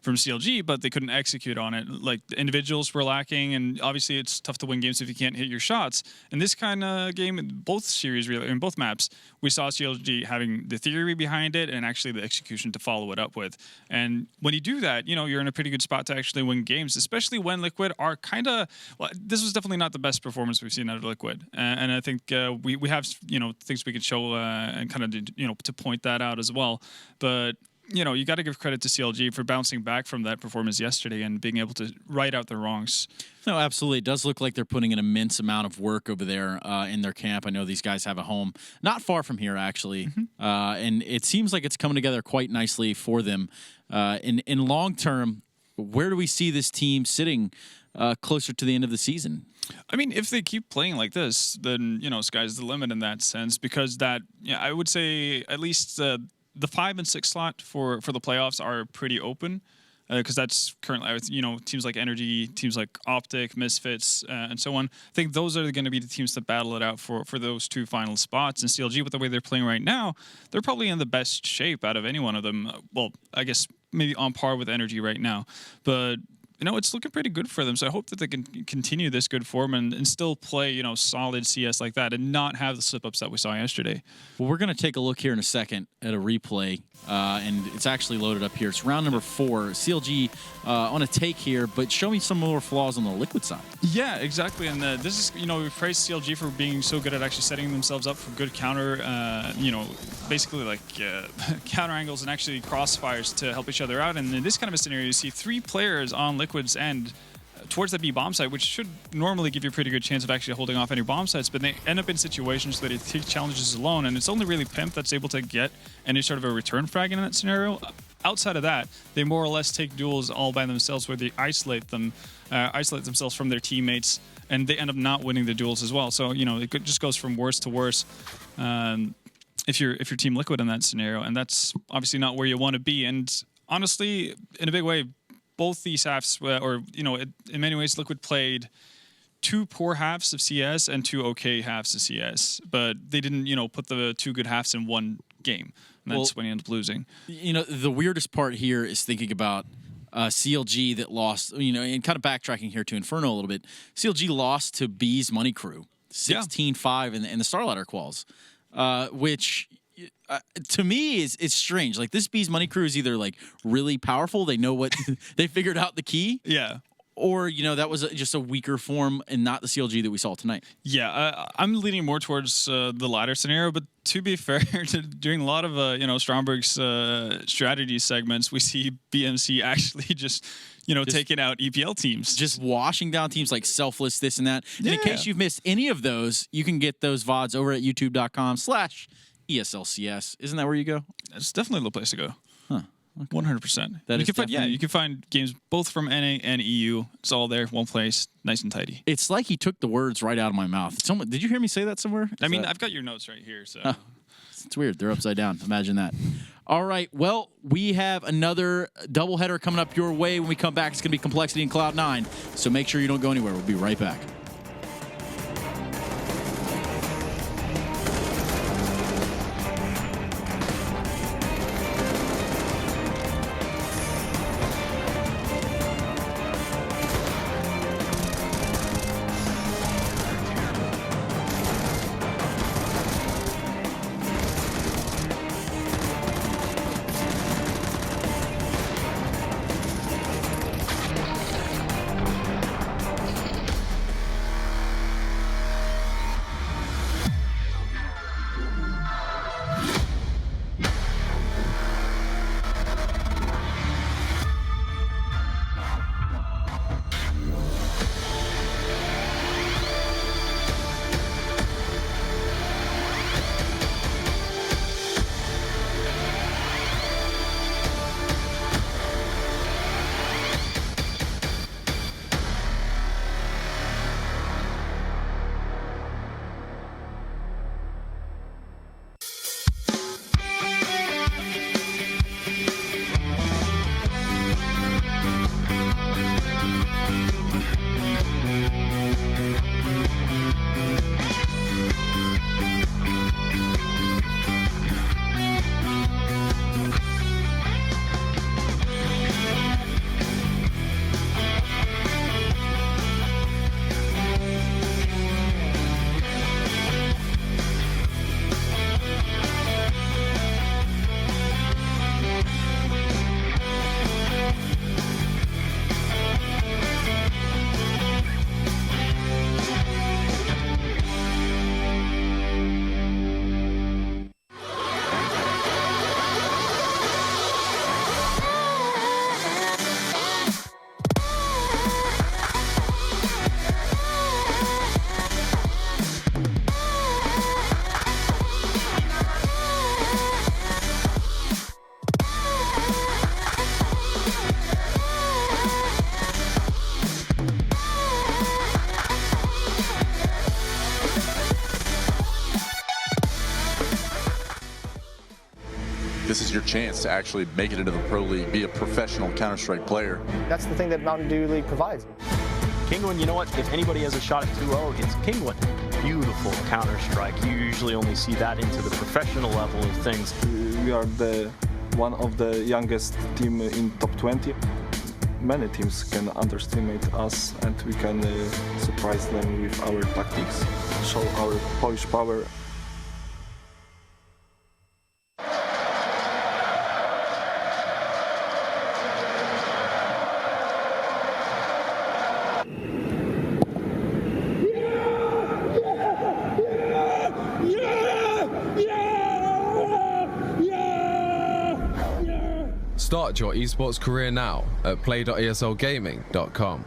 from CLG, but they couldn't execute on it. Like, the individuals were lacking, and obviously it's tough to win games if you can't hit your shots. In this kind of game, in both series, really, in both maps, we saw CLG having the theory behind it and actually the execution to follow it up with. And when you do that, you know, you're in a pretty good spot to actually win games, especially when Liquid are kind of, well, this was definitely not the best performance we've seen out of Liquid. And I think we have, you know, things we could show and kind of, you know, to point that out as well. But you know, you got to give credit to CLG for bouncing back from that performance yesterday and being able to right out the wrongs. No, absolutely. It does look like they're putting an immense amount of work over there in their camp. I know these guys have a home not far from here, actually. And it seems like it's coming together quite nicely for them. In long term, where do we see this team sitting closer to the end of the season? I mean, if they keep playing like this, then, you know, sky's the limit in that sense, because that, yeah, I would say at least the 5 and 6 slot for the playoffs are pretty open, because that's currently, you know, teams like Energy, teams like Optic, Misfits, and so on. I think those are going to be the teams that battle it out for those 2 final spots. And CLG, with the way they're playing right now, they're probably in the best shape out of any one of them. Well, I guess maybe on par with Energy right now, but you know, it's looking pretty good for them. So I hope that they can continue this good form and still play, you know, solid CS like that and not have the slip-ups that we saw yesterday. Well, we're going to take a look here in a second at a replay, and it's actually loaded up here. It's round number 4. CLG on a take here, but show me some more flaws on the Liquid side. Yeah, exactly. And this is, you know, we praised CLG for being so good at actually setting themselves up for good counter, you know, basically like counter angles and actually crossfires to help each other out. And in this kind of a scenario, you see 3 players on Liquid's end towards the B bomb site, which should normally give you a pretty good chance of actually holding off any bomb sites, but they end up in situations that they take challenges alone, and it's only really Pimp that's able to get any sort of a return frag in that scenario. Outside of that, they more or less take duels all by themselves, where they isolate themselves from their teammates, and they end up not winning the duels as well. So, you know, it just goes from worse to worse if you're Team Liquid in that scenario, and that's obviously not where you want to be. And honestly, in a big way, both these halves, or, you know, in many ways, Liquid played 2 poor halves of CS and 2 okay halves of CS, but they didn't, you know, put the 2 good halves in one game. And that's when you end up losing. You know, the weirdest part here is thinking about CLG that lost, you know, and kind of backtracking here to Inferno a little bit. CLG lost to B's Money Crew, 16-5 in the Starladder quals, which... to me, it's strange. Like, this B's Money Crew is either like really powerful, they know what they figured out the key, or, you know, that was just a weaker form and not the CLG that we saw tonight. Yeah, I'm leaning more towards the latter scenario, but to be fair, during a lot of you know, Stromberg's strategy segments, we see BMC actually just, you know, taking out EPL teams. Just washing down teams like Selfless, this and that. And in case you've missed any of those, you can get those VODs over at youtube.com/ESLCS. Isn't that where you go? It's definitely the place to go. Huh. 100%. That you is can find, definitely... you can find games both from NA and EU. It's all there, one place, nice and tidy. It's like he took the words right out of my mouth. Did you hear me say that somewhere? I mean, I've got your notes right here, so... It's weird. They're upside down. Imagine that. All right. Well, we have another doubleheader coming up your way. When we come back, it's going to be Complexity and Cloud9. So make sure you don't go anywhere. We'll be right back. This is your chance to actually make it into the Pro League, be a professional Counter-Strike player. That's the thing that Mountain Dew League provides. Kinguin, you know what? If anybody has a shot at 2-0, it's Kinguin. Beautiful Counter-Strike. You usually only see that into the professional level of things. We are one of the youngest team in top 20. Many teams can underestimate us, and we can surprise them with our tactics, show our Polish power. Start your esports career now at play.eslgaming.com.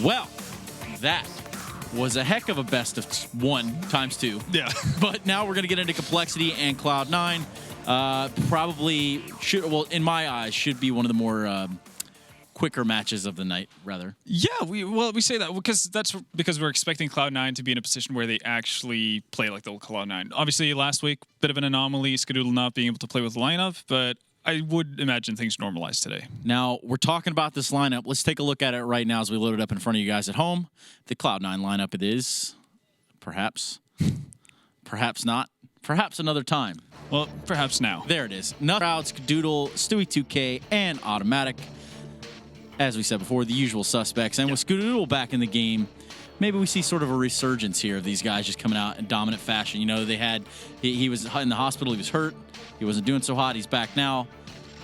Well, that was a heck of a best of 1 times 2. Yeah. But now we're going to get into Complexity and Cloud9. Probably should, well, in my eyes, should be one of the more quicker matches of the night, rather. Yeah, we say that because we're expecting Cloud9 to be in a position where they actually play like the old Cloud9. Obviously, last week, bit of an anomaly, Skadoodle not being able to play with the lineup, but I would imagine things normalize today. Now, we're talking about this lineup. Let's take a look at it right now as we load it up in front of you guys at home. The Cloud9 lineup it is. Perhaps. Perhaps not. Perhaps another time. Well, perhaps now. There it is. Crowd, Skadoodle, Stewie 2K, and Automatic. As we said before, the usual suspects. And with Skadoodle back in the game, maybe we see sort of a resurgence here of these guys just coming out in dominant fashion. You know, they had he was in the hospital. He was hurt. He wasn't doing so hot. He's back now.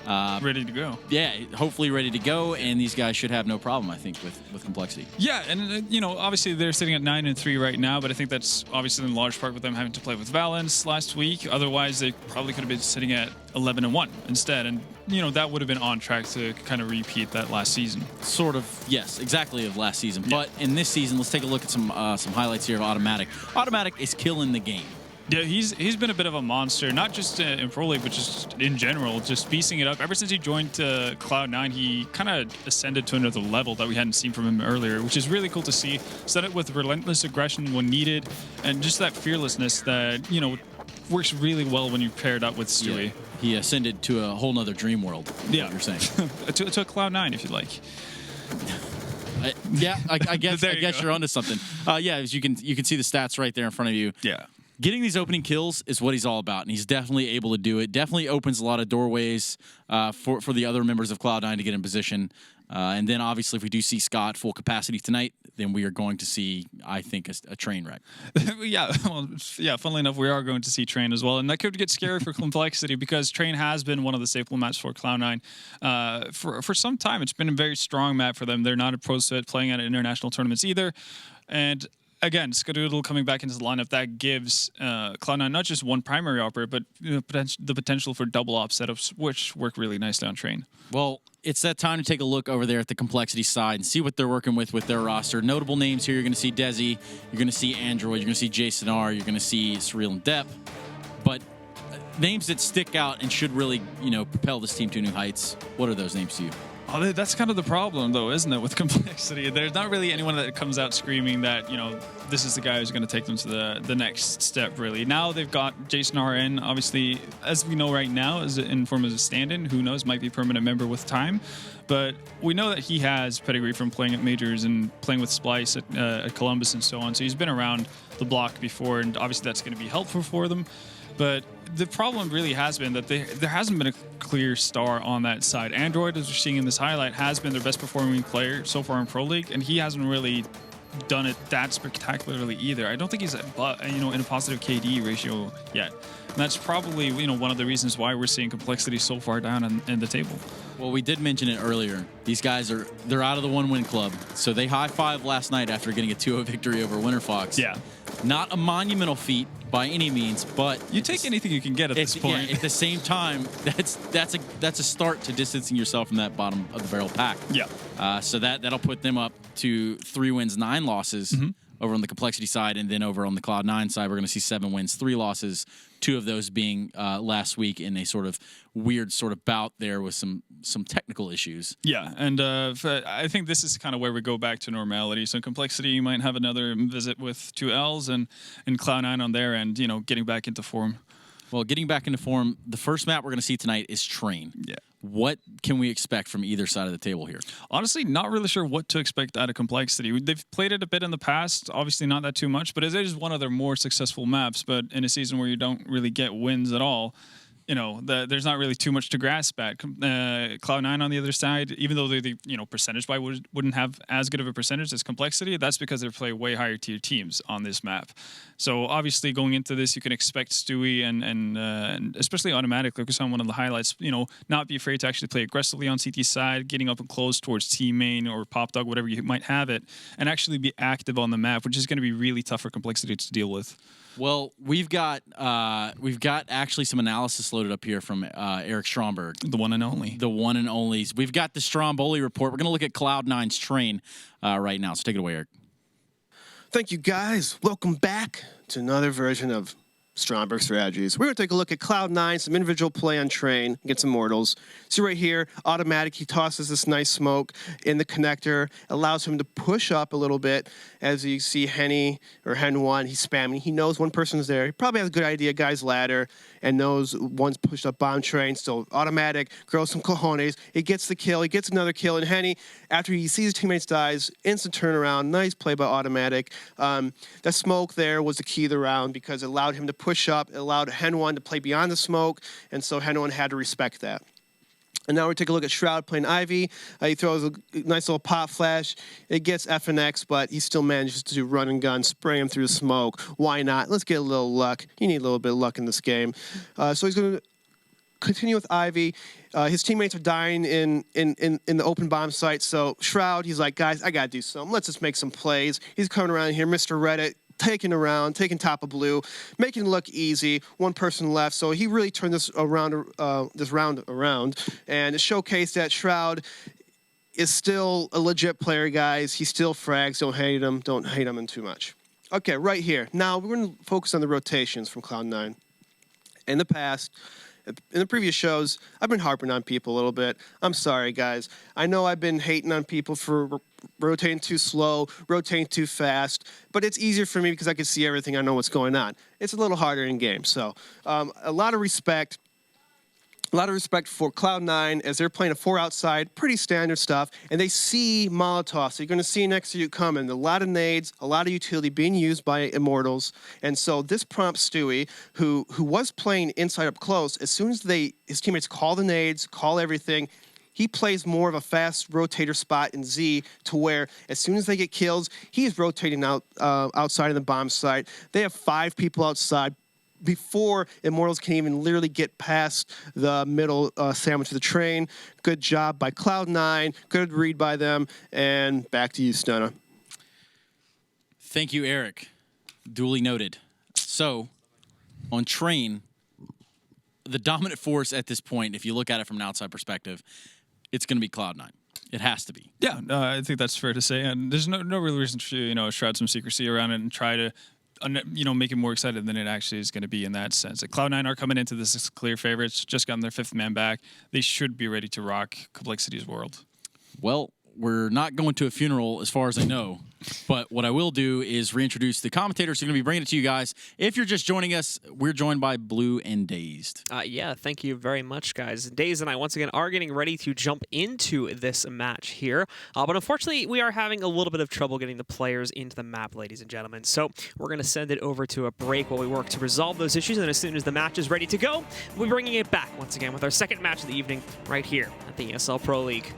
Ready to go. Yeah, hopefully ready to go. And these guys should have no problem, I think, with Complexity. Yeah, and you know, obviously they're sitting at 9-3 right now, but I think that's obviously in large part with them having to play with Valence last week. Otherwise, they probably could have been sitting at 11-1 instead, and you know that would have been on track to kind of repeat that last season. Sort of, yes, exactly of last season. Yeah. But in this season, let's take a look at some highlights here of Automatic. Automatic is killing the game. Yeah, he's been a bit of a monster, not just in Pro League, but just in general, just piecing it up. Ever since he joined Cloud9, he kind of ascended to another level that we hadn't seen from him earlier, which is really cool to see. Said it with relentless aggression when needed, and just that fearlessness that, you know, works really well when you pair it up with Stewie. Yeah. He ascended to a whole nother dream world, yeah. What you're saying. to a Cloud9, if you like. I guess you're onto something. Yeah, as you can see the stats right there in front of you. Yeah. Getting these opening kills is what he's all about, and he's definitely able to do it. Definitely opens a lot of doorways for the other members of Cloud9 to get in position. And then, obviously, if we do see Scott full capacity tonight, then we are going to see, I think, a train wreck. Funnily enough, we are going to see Train as well. And that could get scary for Complexity because Train has been one of the staple maps for Cloud9. For some time, it's been a very strong map for them. They're not opposed to it playing at international tournaments either. And again, Skadoodle coming back into the lineup, that gives Cloud9 not just one primary operator, but the potential for double op setups, which work really nicely on Train. Well, it's that time to take a look over there at the Complexity side and see what they're working with their roster. Notable names here, you're going to see Desi, you're going to see Android, you're going to see Jason R, you're going to see Surreal and Depp. But names that stick out and should really, propel this team to new heights. What are those names to you? Oh, that's kind of the problem, though, isn't it, with Complexity? There's not really anyone that comes out screaming that, this is the guy who's going to take them to the next step, really. Now they've got Jason R in, obviously, as we know right now, is in form as a stand-in. Who knows, might be a permanent member with time. But we know that he has pedigree from playing at majors and playing with Splice at Columbus and so on. So he's been around the block before, and obviously that's going to be helpful for them. But the problem really has been that there hasn't been a clear star on that side. Android, as we're seeing in this highlight, has been their best performing player so far in Pro League, and he hasn't really done it that spectacularly either. I don't think he's in a positive KD ratio yet. And that's probably one of the reasons why we're seeing Complexity so far down in the table. Well, we did mention it earlier. These guys they're out of the one-win club. So they high-fived last night after getting a 2-0 victory over Winter Fox. Yeah. Not a monumental feat by any means, but you take anything you can get at this point. Yeah, at the same time, that's a start to distancing yourself from that bottom of the barrel pack. Yeah. So that'll put them up to 3 wins, 9 losses over on the Complexity side, and then over on the Cloud9 side, we're going to see 7 wins, 3 losses. 2 of those being last week in a sort of weird sort of bout there with some technical issues. Yeah, and I think this is kind of where we go back to normality. So Complexity might have another visit with 2 L's and Cloud9 on their end, getting back into form. Well, getting back into form, the first map we're going to see tonight is Train. Yeah. What can we expect from either side of the table here? Honestly, not really sure what to expect out of Complexity. They've played it a bit in the past, obviously not that too much, but it is one of their more successful maps. But in a season where you don't really get wins at all, there's not really too much to grasp at. Cloud9 on the other side, even though they percentage-wise wouldn't have as good of a percentage as Complexity, that's because they play way higher tier teams on this map. So obviously going into this, you can expect Stewie and especially Automatic, like we saw in one of the highlights, not be afraid to actually play aggressively on CT side, getting up and close towards team main or pop dog, whatever you might have it, and actually be active on the map, which is going to be really tough for Complexity to deal with. Well, we've got actually some analysis loaded loaded up here from Eric Stromberg. The one and only. The one and only. We've got the Stromboli report. We're going to look at Cloud9's train right now. So take it away, Eric. Thank you, guys. Welcome back to another version of Stromberg Strategies. We're going to take a look at Cloud9, some individual play on train against Immortals. See right here, automatic, he tosses this nice smoke in the connector, allows him to push up a little bit. As you see Hen 1, he's spamming. He knows one person's there. He probably has a good idea, guy's ladder, and knows one's pushed up bomb train. So automatic, grows some cojones. He gets the kill. He gets another kill. And Henny, after he sees his teammates dies, instant turnaround. Nice play by automatic. That smoke there was the key of the round because it allowed him to push up. It allowed Hen 1 to play beyond the smoke. And so Hen 1 had to respect that. And now we take a look at Shroud playing Ivy. He throws a nice little pop flash. It gets FNX, but he still manages to do run and gun, spray him through the smoke. Why not? Let's get a little luck. You need a little bit of luck in this game. So he's going to continue with Ivy. His teammates are dying in the open bomb site. So Shroud, he's like, guys, I got to do something. Let's just make some plays. He's coming around here, Mr. Reddit, taking top of blue, making it look easy. One person left, so he really turned this round around, and it showcased that Shroud is still a legit player, guys. He still frags. Don't hate him in too much. Okay, right here. Now we're going to focus on the rotations from Cloud9. In the past, in the previous shows, I've been harping on people a little bit. I'm sorry, guys. I know I've been hating on people for rotating too slow, rotating too fast, but it's easier for me because I can see everything. I know what's going on. It's a little harder in game. So a lot of respect. A lot of respect for Cloud9 as they're playing a 4 outside, pretty standard stuff, and they see Molotov. So you're going to see next to you coming a lot of nades, a lot of utility being used by Immortals. And so this prompts Stewie, who was playing inside up close, as soon as his teammates call the nades, call everything, he plays more of a fast rotator spot in Z to where as soon as they get kills, he is rotating outside of the bomb site. They have 5 people outside before Immortals can even literally get past the middle sandwich of the train. Good job by Cloud9. Good read by them. And back to you, Stunna. Thank you, Eric. Duly noted. So, on train, the dominant force at this point, if you look at it from an outside perspective, it's going to be Cloud9. It has to be. Yeah, I think that's fair to say. And there's no real reason to shroud some secrecy around it and try to make it more excited than it actually is going to be in that sense. Like Cloud9 are coming into this as clear favorites, just gotten their 5th man back. They should be ready to rock Complexity's world. Well, we're not going to a funeral as far as I know, but what I will do is reintroduce the commentators who are going to be bringing it to you guys. If you're just joining us, we're joined by Blue and Dazed. Yeah, thank you very much, guys. Dazed and I, once again, are getting ready to jump into this match here. But unfortunately, we are having a little bit of trouble getting the players into the map, ladies and gentlemen. So we're going to send it over to a break while we work to resolve those issues. And as soon as the match is ready to go, we'll be bringing it back once again with our second match of the evening right here at the ESL Pro League.